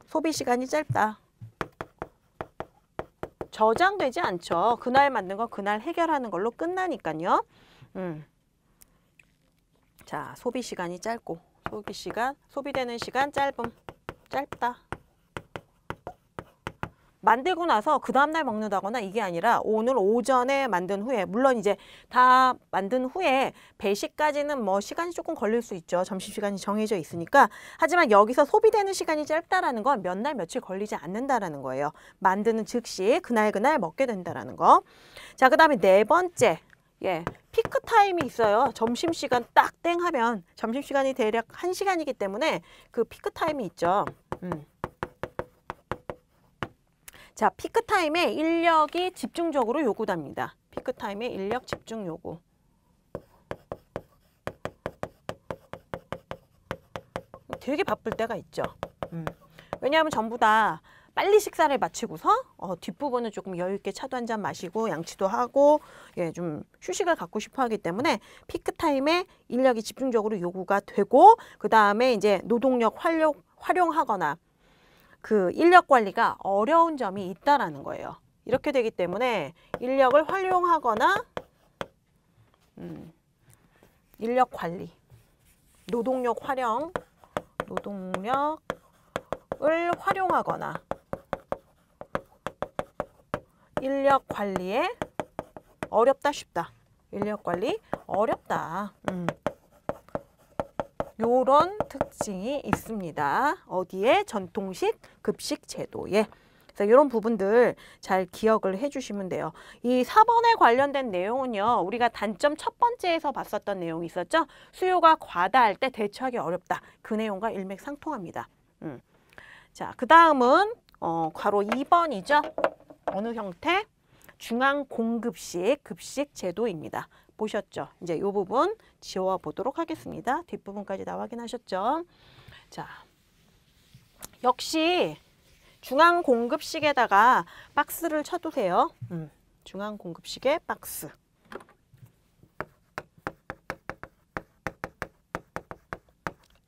소비 시간이 짧다. 저장되지 않죠. 그날 만든 거 그날 해결하는 걸로 끝나니까요. 자, 소비 시간이 짧고 소비되는 시간 짧다. 만들고 나서 그 다음날 먹는다거나 이게 아니라 오늘 오전에 만든 후에, 물론 이제 다 만든 후에 배식까지는 뭐 시간이 조금 걸릴 수 있죠. 점심시간이 정해져 있으니까. 하지만 여기서 소비되는 시간이 짧다라는 건 몇 날 며칠 걸리지 않는다라는 거예요. 만드는 즉시 그날 먹게 된다라는 거. 자, 그 다음에 네 번째. 예, 피크 타임이 있어요. 점심시간 딱 땡 하면 점심시간이 대략 1시간이기 때문에 그 피크 타임이 있죠. 자, 피크타임에 인력이 집중적으로 요구됩니다. 피크타임에 인력 집중 요구. 되게 바쁠 때가 있죠. 왜냐하면 전부 다 빨리 식사를 마치고서 뒷부분은 조금 여유 있게 차도 한 잔 마시고 양치도 하고 예, 좀 휴식을 갖고 싶어 하기 때문에 피크타임에 인력이 집중적으로 요구가 되고 그 다음에 이제 노동력 활용하거나 그 인력 관리가 어려운 점이 있다라는 거예요. 이렇게 되기 때문에 인력을 활용하거나 인력 관리, 노동력을 활용하거나 인력 관리에 어렵다 쉽다. 인력 관리 어렵다. 요런 특징이 있습니다. 어디에? 전통식 급식 제도에. 그래서 이런 부분들 잘 기억을 해주시면 돼요. 이 4번에 관련된 내용은요. 우리가 단점 첫 번째에서 봤었던 내용이 있었죠. 수요가 과다할 때 대처하기 어렵다. 그 내용과 일맥상통합니다. 자, 그 다음은 괄호 2번이죠. 어느 형태? 중앙 공급식 급식 제도입니다. 보셨죠? 이제 이 부분 지워보도록 하겠습니다. 뒷부분까지 다 확인하셨죠? 자, 역시 중앙 공급식에다가 박스를 쳐두세요. 중앙 공급식에 박스.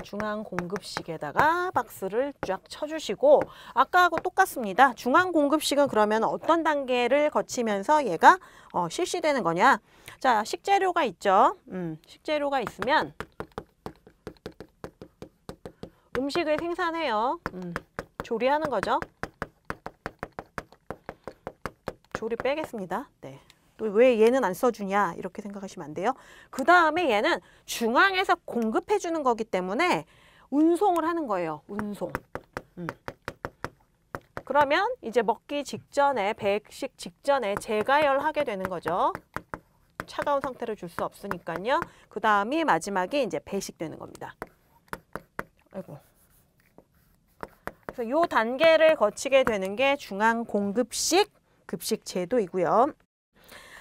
중앙 공급식에다가 박스를 쫙 쳐주시고 아까하고 똑같습니다. 중앙 공급식은 그러면 어떤 단계를 거치면서 얘가 실시되는 거냐? 자, 식재료가 있죠. 식재료가 있으면 음식을 생산해요. 조리하는 거죠. 조리 빼겠습니다. 네. 또 왜 얘는 안 써주냐 이렇게 생각하시면 안 돼요. 그 다음에 얘는 중앙에서 공급해 주는 거기 때문에 운송을 하는 거예요. 운송. 그러면 이제 먹기 직전에 배식 직전에 재가열하게 되는 거죠. 차가운 상태로 줄 수 없으니까요. 그 다음이 마지막에 이제 배식되는 겁니다. 아이고. 그래서 요 단계를 거치게 되는 게 중앙 공급식 급식 제도이고요.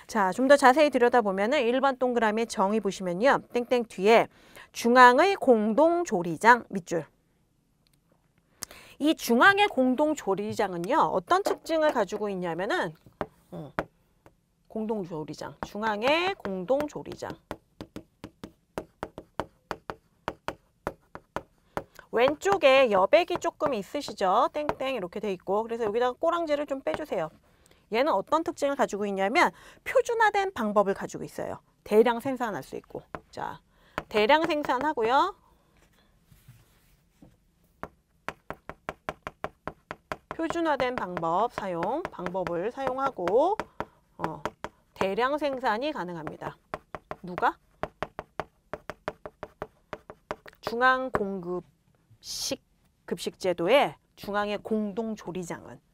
자, 좀 더 자세히 들여다보면은 1번 동그라미 정의 보시면요. 땡땡 뒤에 중앙의 공동조리장 밑줄. 이 중앙의 공동조리장은요. 어떤 특징을 가지고 있냐면은 공동조리장. 중앙의 공동조리장. 왼쪽에 여백이 조금 있으시죠? 땡땡 이렇게 돼 있고. 그래서 여기다가 꼬랑지를 좀 빼주세요. 얘는 어떤 특징을 가지고 있냐면 표준화된 방법을 가지고 있어요. 대량 생산할 수 있고. 자, 대량 생산하고요. 표준화된 방법을 사용하고 대량 생산이 가능합니다. 누가? 중앙 공급식 급식 제도의 중앙의 공동조리장은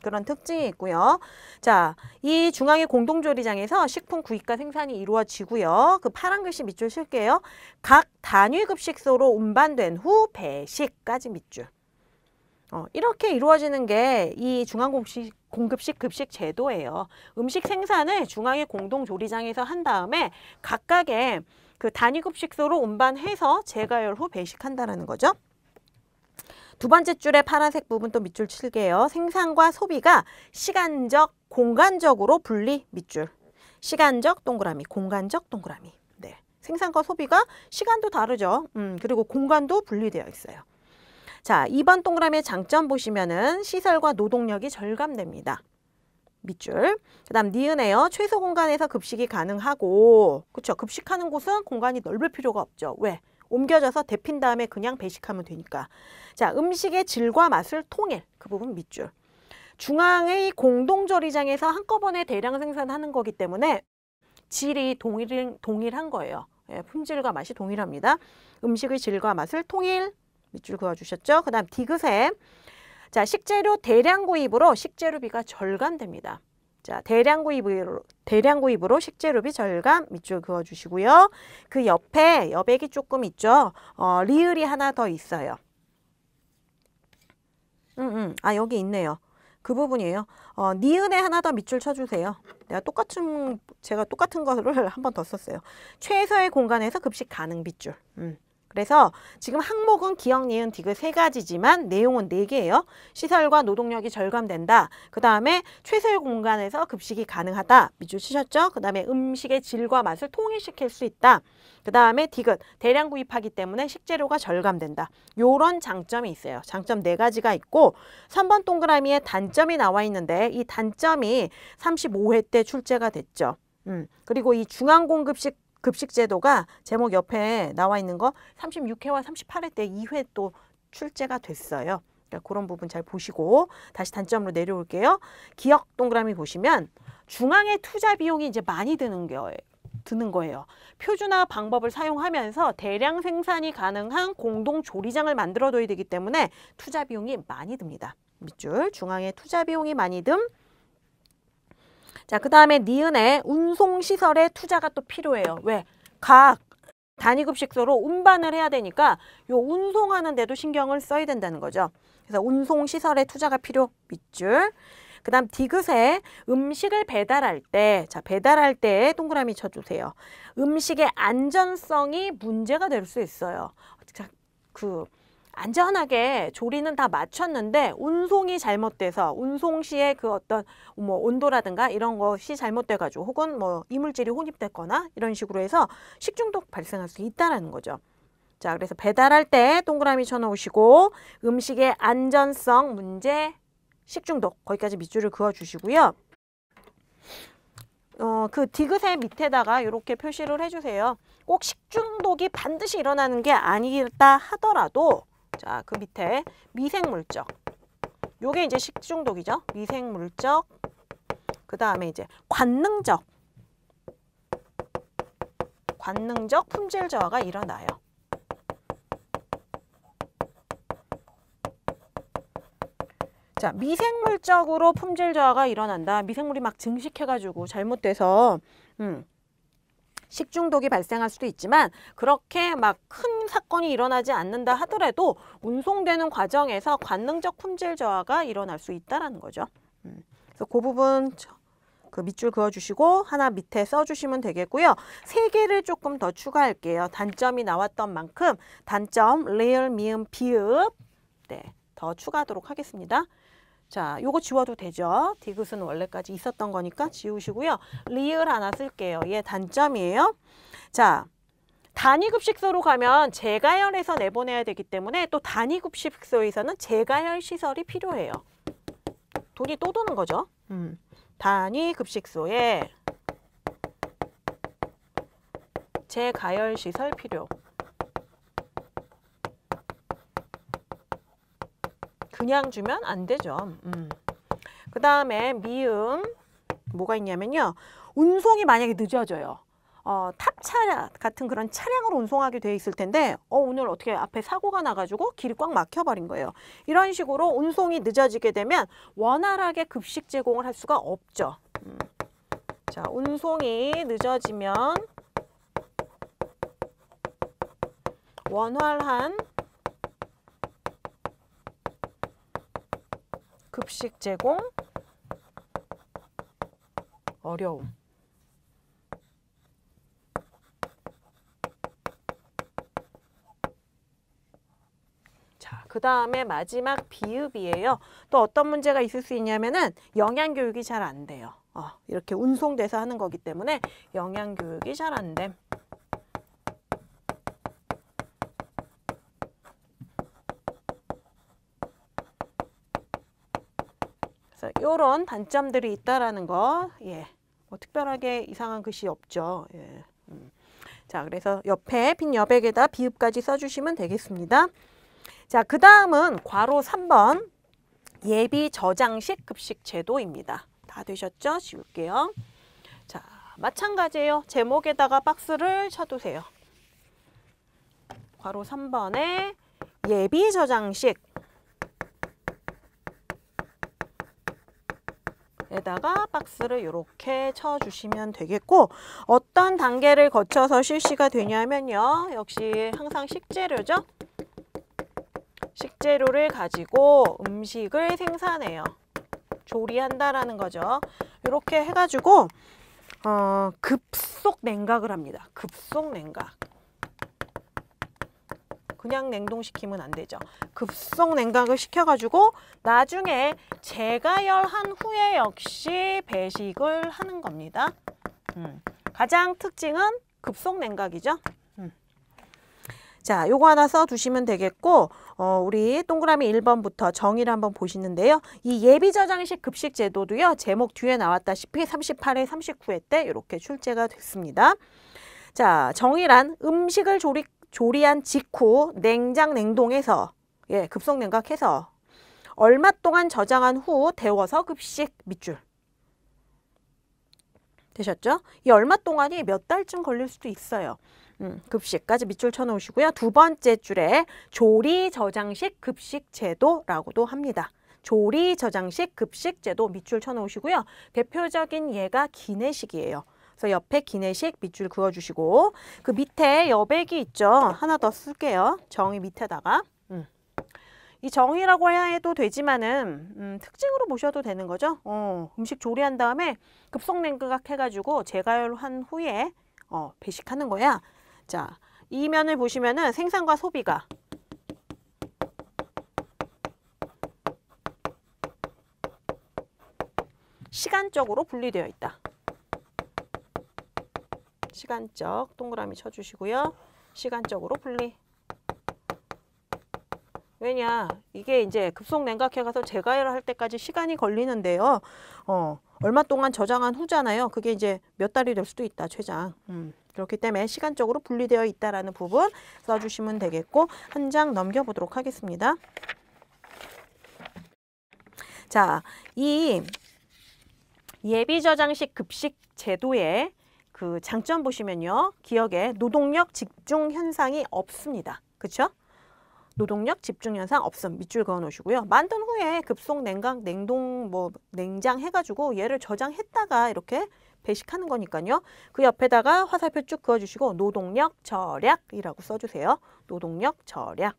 그런 특징이 있고요. 자, 이 중앙의 공동조리장에서 식품 구입과 생산이 이루어지고요. 그 파란 글씨 밑줄 칠게요. 각 단위 급식소로 운반된 후 배식까지 밑줄. 이렇게 이루어지는 게 이 중앙 공급식 급식 제도예요. 음식 생산을 중앙의 공동조리장에서 한 다음에 각각의 그 단위 급식소로 운반해서 재가열 후 배식한다는 거죠. 두 번째 줄의 파란색 부분 또 밑줄 칠게요. 생산과 소비가 시간적, 공간적으로 분리 밑줄. 시간적 동그라미, 공간적 동그라미. 네, 생산과 소비가 시간도 다르죠. 그리고 공간도 분리되어 있어요. 자, 2번 동그라미의 장점 보시면은 시설과 노동력이 절감됩니다. 밑줄. 그 다음 니은에요. 최소 공간에서 급식이 가능하고, 그쵸? 급식하는 곳은 공간이 넓을 필요가 없죠. 왜? 옮겨져서 데핀 다음에 그냥 배식하면 되니까. 자, 음식의 질과 맛을 통일. 그 부분 밑줄. 중앙의 공동조리장에서 한꺼번에 대량 생산하는 거기 때문에 질이 동일한 거예요. 예, 품질과 맛이 동일합니다. 음식의 질과 맛을 통일. 밑줄 그어주셨죠? 그 다음 디귿에 자, 식재료 대량 구입으로 식재료비가 절감됩니다. 자, 대량 구입으로 식재료비 절감 밑줄 그어주시고요. 그 옆에 여백이 조금 있죠. 리을이 하나 더 있어요. 아, 여기 있네요. 그 부분이에요. 니은에 하나 더 밑줄 쳐주세요. 제가 똑같은 거를 한 번 더 썼어요. 최소의 공간에서 급식 가능 밑줄. 그래서 지금 항목은 기역, 니은, 디귿 세 가지지만 내용은 네 개예요. 시설과 노동력이 절감된다. 그 다음에 최소의 공간에서 급식이 가능하다. 밑줄 치셨죠? 그 다음에 음식의 질과 맛을 통일시킬 수 있다. 그 다음에 디귿, 대량 구입하기 때문에 식재료가 절감된다. 요런 장점이 있어요. 장점 네 가지가 있고 3번 동그라미에 단점이 나와 있는데 이 단점이 35회 때 출제가 됐죠. 그리고 이 중앙공급식 급식 제도가 제목 옆에 나와 있는 거 36회와 38회 때 2회 또 출제가 됐어요. 그러니까 그런 부분 잘 보시고 다시 단점으로 내려올게요. 기역 동그라미 보시면 중앙의 투자 비용이 이제 많이 드는 거예요. 표준화 방법을 사용하면서 대량 생산이 가능한 공동 조리장을 만들어둬야 되기 때문에 투자 비용이 많이 듭니다. 밑줄 중앙에 투자 비용이 많이 듦. 자, 그 다음에 니은에 운송시설에 투자가 또 필요해요. 왜? 각 단위급식소로 운반을 해야 되니까 요 운송하는 데도 신경을 써야 된다는 거죠. 그래서 운송시설에 투자가 필요 밑줄. 그 다음 디귿에 음식을 배달할 때, 자, 배달할 때 동그라미 쳐주세요. 음식의 안전성이 문제가 될 수 있어요. 자, 안전하게 조리는 다 마쳤는데 운송이 잘못돼서 운송 시에 그 어떤 뭐 온도라든가 이런 것이 잘못돼 가지고 혹은 뭐 이물질이 혼입됐거나 이런 식으로 해서 식중독 발생할 수 있다라는 거죠. 자, 그래서 배달할 때 동그라미 쳐 놓으시고 음식의 안전성 문제 식중독 거기까지 밑줄을 그어 주시고요. 그 디귿의 밑에다가 이렇게 표시를 해주세요. 꼭 식중독이 반드시 일어나는 게 아니다 하더라도 자, 그 밑에 미생물적 요게 이제 식중독이죠. 미생물적 그 다음에 이제 관능적 품질 저하가 일어나요. 자, 미생물적으로 품질 저하가 일어난다. 미생물이 막 증식해가지고 잘못돼서 식중독이 발생할 수도 있지만 그렇게 막 큰 사건이 일어나지 않는다 하더라도 운송되는 과정에서 관능적 품질 저하가 일어날 수 있다는 거죠. 그래서 그 부분 그 밑줄 그어주시고 하나 밑에 써주시면 되겠고요. 세 개를 조금 더 추가할게요. 단점이 나왔던 만큼 단점, 리을, 미음, 비읍 네, 더 추가하도록 하겠습니다. 자, 요거 지워도 되죠. 디귿은 원래까지 있었던 거니까 지우시고요. 리을 하나 쓸게요. 얘 단점이에요. 자, 단위급식소로 가면 재가열해서 내보내야 되기 때문에 또 단위급식소에서는 재가열 시설이 필요해요. 돈이 또 도는 거죠. 단위급식소에 재가열 시설 필요. 그냥 주면 안 되죠. 그 다음에 미음 뭐가 있냐면요. 운송이 만약에 늦어져요. 탑차 같은 그런 차량으로 운송하게 돼 있을 텐데 오늘 어떻게 앞에 사고가 나가지고 길이 꽉 막혀버린 거예요. 이런 식으로 운송이 늦어지게 되면 원활하게 급식 제공을 할 수가 없죠. 자, 운송이 늦어지면 원활한 급식 제공 어려움. 자, 그 다음에 마지막 비읍이에요. 또 어떤 문제가 있을 수 있냐면은 영양교육이 잘 안 돼요. 이렇게 운송돼서 하는 거기 때문에 영양교육이 잘 안 돼. 그래서 이런 단점들이 있다라는 거, 예, 뭐 특별하게 이상한 글씨 없죠. 예. 자, 그래서 옆에 빈 여백에다 비읍까지 써주시면 되겠습니다. 자, 그 다음은 괄호 3번 예비 저장식 급식 제도입니다. 다 되셨죠? 지울게요. 자, 마찬가지예요. 제목에다가 박스를 쳐두세요. 괄호 3번에 예비 저장식 에다가 박스를 이렇게 쳐주시면 되겠고 어떤 단계를 거쳐서 실시가 되냐면요. 역시 항상 식재료죠. 식재료를 가지고 음식을 생산해요. 조리한다라는 거죠. 이렇게 해가지고 급속 냉각을 합니다. 급속 냉각. 그냥 냉동시키면 안 되죠. 급속 냉각을 시켜가지고 나중에 재가열한 후에 역시 배식을 하는 겁니다. 가장 특징은 급속 냉각이죠. 자, 요거 하나 써두시면 되겠고 우리 동그라미 1번부터 정의를 한번 보시는데요. 이 예비저장식 급식 제도도요. 제목 뒤에 나왔다시피 38회, 39회 때 이렇게 출제가 됐습니다. 자, 정의란 음식을 조리한 직후 냉장 냉동해서 예, 급속 냉각해서 얼마 동안 저장한 후 데워서 급식 밑줄. 되셨죠? 이 얼마 동안이 몇 달쯤 걸릴 수도 있어요. 급식까지 밑줄 쳐놓으시고요. 두 번째 줄에 조리 저장식 급식 제도라고도 합니다. 조리 저장식 급식 제도 밑줄 쳐놓으시고요. 대표적인 예가 기내식이에요. 그래서 옆에 기내식 밑줄 그어주시고 그 밑에 여백이 있죠. 하나 더 쓸게요. 정의 밑에다가 이 정의라고 해도 되지만은 특징으로 보셔도 되는 거죠. 음식 조리한 다음에 급속 냉각 해가지고 재가열한 후에 배식하는 거야. 자, 이 면을 보시면은 생산과 소비가 시간적으로 분리되어 있다. 시간적 동그라미 쳐주시고요. 시간적으로 분리. 왜냐, 이게 이제 급속 냉각해 가서 재가열을 할 때까지 시간이 걸리는데요. 얼마 동안 저장한 후잖아요. 그게 이제 몇 달이 될 수도 있다, 최장. 그렇기 때문에 시간적으로 분리되어 있다라는 부분 써주시면 되겠고, 한 장 넘겨보도록 하겠습니다. 자, 이 예비 저장식 급식 제도의 그 장점 보시면요. 기억에 노동력 집중 현상이 없습니다. 그렇죠? 노동력 집중 현상 없음. 밑줄 그어 놓으시고요. 만든 후에 급속 냉각, 냉동, 냉장 해가지고 얘를 저장했다가 이렇게 배식하는 거니까요. 그 옆에다가 화살표 쭉 그어주시고 노동력 절약이라고 써주세요. 노동력 절약.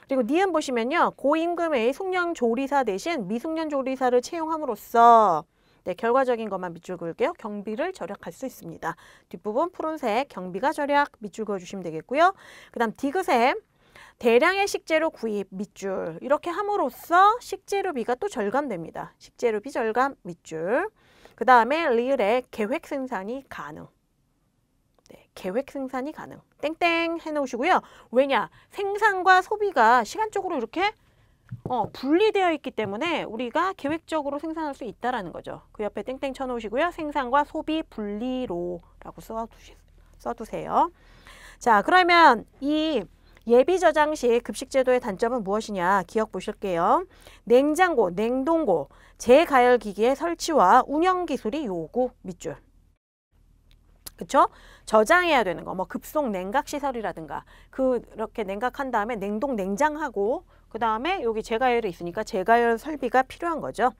그리고 니은 보시면요. 고임금의 숙련 조리사 대신 미숙련 조리사를 채용함으로써 네, 결과적인 것만 밑줄 그을게요. 경비를 절약할 수 있습니다. 뒷부분 푸른색 경비가 절약 밑줄 그어주시면 되겠고요. 그 다음 디귿에 대량의 식재료 구입 밑줄 이렇게 함으로써 식재료비가 또 절감됩니다. 식재료비 절감 밑줄. 그 다음에 리을에 계획 생산이 가능. 네, 계획 생산이 가능. 땡땡 해놓으시고요. 왜냐? 생산과 소비가 시간적으로 이렇게 분리되어 있기 때문에 우리가 계획적으로 생산할 수 있다라는 거죠. 그 옆에 땡땡 쳐놓으시고요. 생산과 소비 분리로라고 써두세요. 자, 그러면 이 예비 저장식 급식제도의 단점은 무엇이냐? 기억 보실게요. 냉장고, 냉동고, 재가열기기의 설치와 운영기술이 요구 밑줄. 그쵸? 저장해야 되는 거, 급속 냉각 시설이라든가 그렇게 냉각한 다음에 냉동, 냉장하고 그 다음에 여기 재가열이 있으니까 재가열 설비가 필요한 거죠.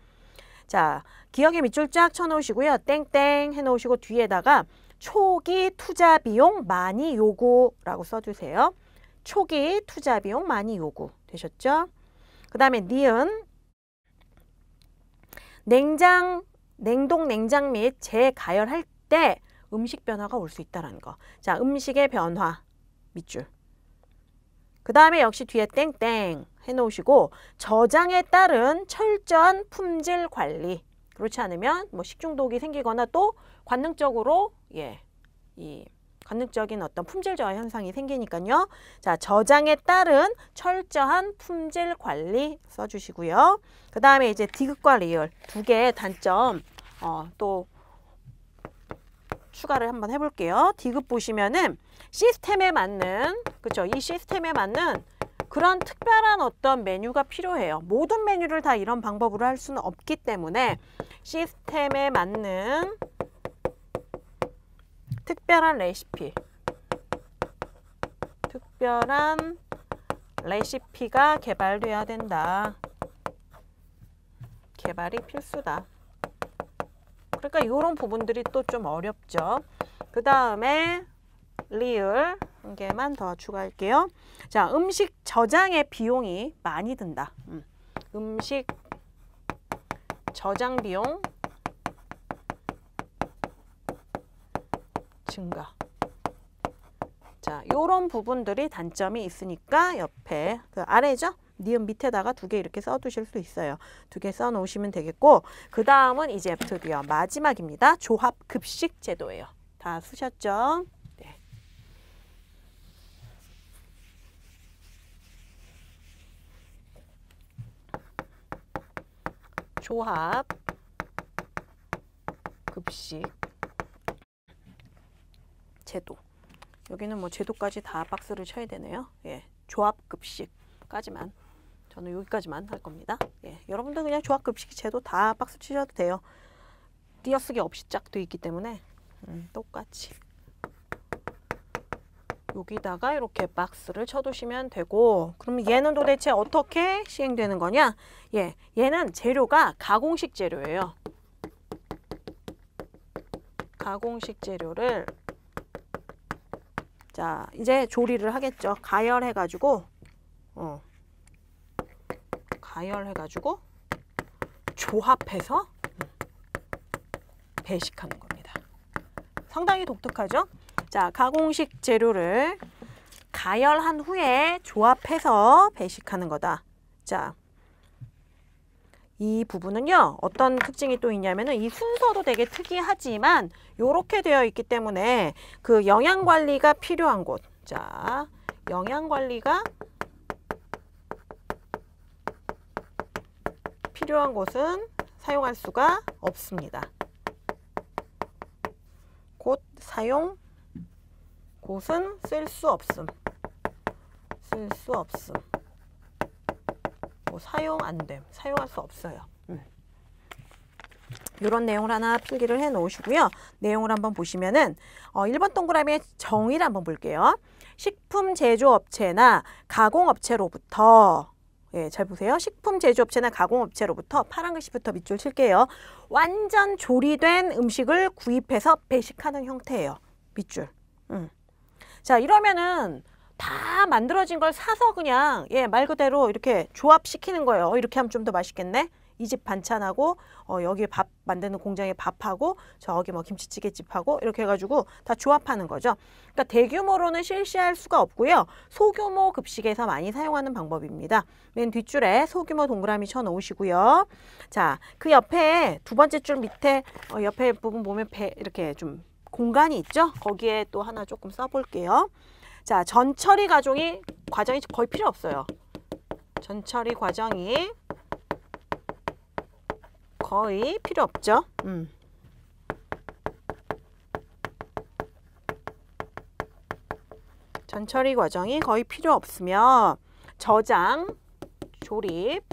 자, 기억에 밑줄 쫙 쳐놓으시고요. 땡땡 해놓으시고 뒤에다가 초기 투자 비용 많이 요구라고 써주세요. 초기 투자 비용 많이 요구 되셨죠? 그 다음에 니은 냉동, 냉장 및 재가열할 때 음식 변화가 올 수 있다는 거. 자, 음식의 변화 밑줄. 그 다음에 역시 뒤에 땡땡 해놓으시고 저장에 따른 철저한 품질 관리. 그렇지 않으면 식중독이 생기거나 또 관능적으로 이 관능적인 어떤 품질 저하 현상이 생기니까요. 자, 저장에 따른 철저한 품질 관리 써주시고요. 그 다음에 이제 디귿과 리을 두 개의 단점 또 추가를 한번 해볼게요. 디귿 보시면은 시스템에 맞는, 그쵸? 이 시스템에 맞는 그런 특별한 어떤 메뉴가 필요해요. 모든 메뉴를 다 이런 방법으로 할 수는 없기 때문에 시스템에 맞는 특별한 레시피가 개발돼야 된다. 개발이 필수다. 그러니까 이런 부분들이 또 좀 어렵죠. 그 다음에 리을 한 개만 더 추가할게요. 자, 음식 저장의 비용이 많이 든다. 음식 저장 비용 증가. 자, 요런 부분들이 단점이 있으니까 옆에 그 아래죠? 니은 밑에다가 두 개 이렇게 써두실 수 있어요. 두 개 써놓으시면 되겠고, 그 다음은 이제 드디어 마지막입니다. 조합 급식 제도예요. 다 쓰셨죠? 네. 조합 급식 제도. 여기는 제도까지 다 박스를 쳐야 되네요. 예, 조합 급식까지만. 저는 여기까지만 할 겁니다. 예, 여러분들 그냥 조합 급식 제도 다 박스 치셔도 돼요. 띄어쓰기 없이 쫙 돼 있기 때문에 똑같이 여기다가 이렇게 박스를 쳐두시면 되고, 그럼 얘는 도대체 어떻게 시행되는 거냐? 예, 얘는 재료가 가공식 재료예요. 가공식 재료를 자, 이제 조리를 하겠죠. 가열해가지고 가열해가지고 조합해서 배식하는 겁니다. 상당히 독특하죠? 자, 가공식 재료를 가열한 후에 조합해서 배식하는 거다. 자, 이 부분은요, 어떤 특징이 또 있냐면은 이 순서도 되게 특이하지만 요렇게 되어 있기 때문에 그 영양 관리가 필요한 곳. 자, 영양 관리가 필요한 곳은 사용할 수가 없습니다. 곧 사용, 곳은 쓸 수 없음. 쓸 수 없음. 뭐 사용 안 됨. 사용할 수 없어요. 이런 내용을 하나 필기를 해 놓으시고요. 내용을 한번 보시면은 1번 동그라미의 정의를 한번 볼게요. 식품 제조업체나 가공업체로부터, 예, 잘 보세요. 식품 제조업체나 가공업체로부터, 파란 글씨부터 밑줄 칠게요. 완전 조리된 음식을 구입해서 배식하는 형태예요. 밑줄. 자, 이러면은 다 만들어진 걸 사서 그냥, 예, 말 그대로 이렇게 조합시키는 거예요. 이렇게 하면 좀 더 맛있겠네. 이 집 반찬하고 여기 밥 만드는 공장에 밥하고 저기 뭐 김치찌개집하고 이렇게 해가지고 다 조합하는 거죠. 그러니까 대규모로는 실시할 수가 없고요. 소규모 급식에서 많이 사용하는 방법입니다. 맨 뒷줄에 소규모 동그라미 쳐 놓으시고요. 자, 그 옆에 두 번째 줄 밑에 옆에 부분 보면 이렇게 좀 공간이 있죠. 거기에 또 하나 조금 써볼게요. 자, 전처리 과정이 거의 필요 없어요. 전처리 과정이 거의 필요 없죠. 전처리 과정이 거의 필요 없으며 저장, 조립,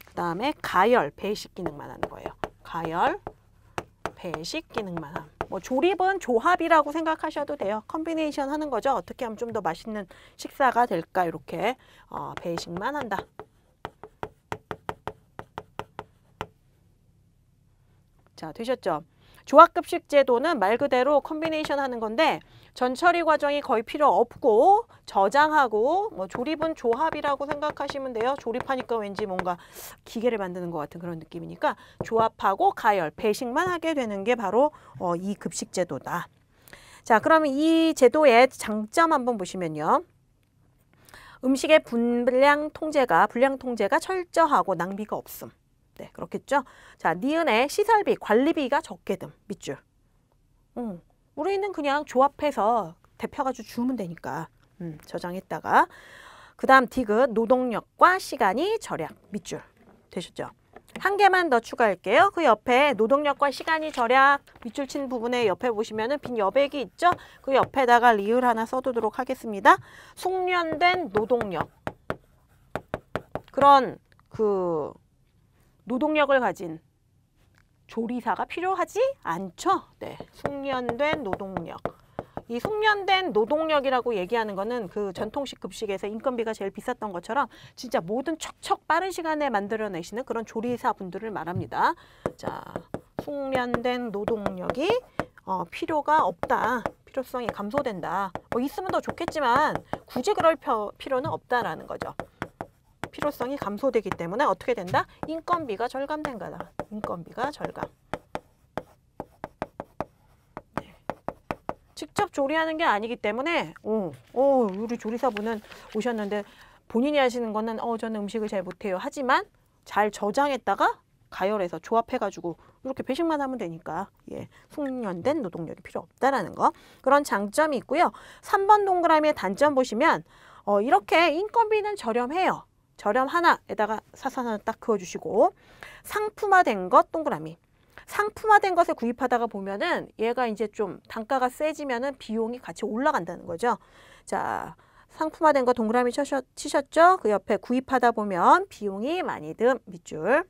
그 다음에 가열, 배식 기능만 하는 거예요. 가열, 배식 기능만 함. 뭐 조립은 조합이라고 생각하셔도 돼요. 컨비네이션 하는 거죠. 어떻게 하면 좀 더 맛있는 식사가 될까, 이렇게 배식만 한다. 자, 되셨죠? 조합급식 제도는 말 그대로 컨비네이션 하는 건데 전처리 과정이 거의 필요 없고 저장하고 뭐 조립은 조합이라고 생각하시면 돼요. 조립하니까 왠지 뭔가 기계를 만드는 것 같은 그런 느낌이니까 조합하고 가열, 배식만 하게 되는 게 바로 이 급식 제도다. 자, 그러면 이 제도의 장점 한번 보시면요. 음식의 분량 통제가 철저하고 낭비가 없음. 네, 그렇겠죠? 자, 니은의 시설비, 관리비가 적게 든 밑줄. 우리는 그냥 조합해서 데펴가지고 주면 되니까 저장했다가 그 다음 디귿, 노동력과 시간이 절약 밑줄. 되셨죠? 한 개만 더 추가할게요. 그 옆에 노동력과 시간이 절약 밑줄 친 부분에 옆에 보시면은 빈 여백이 있죠? 그 옆에다가 리을 하나 써두도록 하겠습니다. 숙련된 노동력. 그런 그 노동력을 가진 조리사가 필요하지 않죠? 네, 숙련된 노동력. 이 숙련된 노동력이라고 얘기하는 거는 그 전통식 급식에서 인건비가 제일 비쌌던 것처럼 진짜 모든 척척 빠른 시간에 만들어내시는 그런 조리사분들을 말합니다. 자, 숙련된 노동력이 필요가 없다. 필요성이 감소된다. 뭐 있으면 더 좋겠지만 굳이 그럴 필요는 없다라는 거죠. 필요성이 감소되기 때문에 어떻게 된다? 인건비가 절감된 거다. 인건비가 절감. 네. 직접 조리하는 게 아니기 때문에 우리 조리사분은 오셨는데 본인이 하시는 거는 저는 음식을 잘 못해요. 하지만 잘 저장했다가 가열해서 조합해가지고 이렇게 배식만 하면 되니까 숙련된 노동력이 필요 없다라는 거. 그런 장점이 있고요. 3번 동그라미의 단점 보시면 이렇게 인건비는 저렴해요. 저렴 하나에다가 사선 하나 딱 그어주시고 상품화된 것 동그라미. 상품화된 것을 구입하다가 보면은 얘가 이제 좀 단가가 세지면은 비용이 같이 올라간다는 거죠. 자, 상품화된 거 동그라미 치셨죠? 그 옆에 구입하다 보면 비용이 많이 든 밑줄.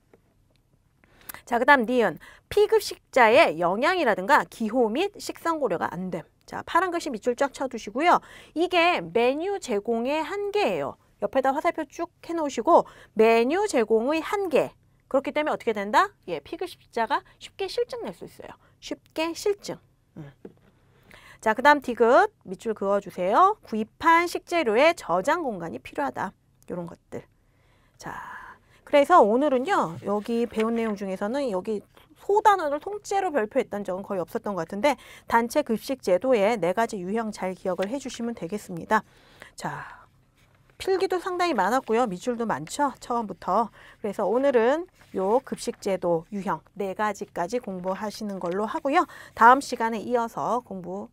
자, 그 다음 니은. 피급식자의 영양이라든가 기호 및 식성 고려가 안 됨. 자, 파란 글씨 밑줄 쫙 쳐두시고요. 이게 메뉴 제공의 한계예요. 옆에다 화살표 쭉 해놓으시고 메뉴 제공의 한계. 그렇기 때문에 어떻게 된다? 피급식자가 쉽게 실증 낼 수 있어요. 쉽게 실증. 자, 그 다음 디귿 밑줄 그어주세요. 구입한 식재료의 저장 공간이 필요하다. 이런 것들. 자, 그래서 오늘은요, 여기 배운 내용 중에서는 여기 소 단원을 통째로 별표했던 적은 거의 없었던 것 같은데 단체 급식 제도의 4가지 유형 잘 기억을 해주시면 되겠습니다. 자, 필기도 상당히 많았고요. 밑줄도 많죠. 처음부터. 그래서 오늘은 요 급식제도 유형 4가지까지 공부하시는 걸로 하고요. 다음 시간에 이어서 공부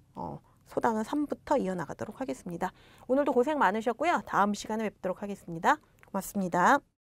소단원 3부터 이어나가도록 하겠습니다. 오늘도 고생 많으셨고요. 다음 시간에 뵙도록 하겠습니다. 고맙습니다.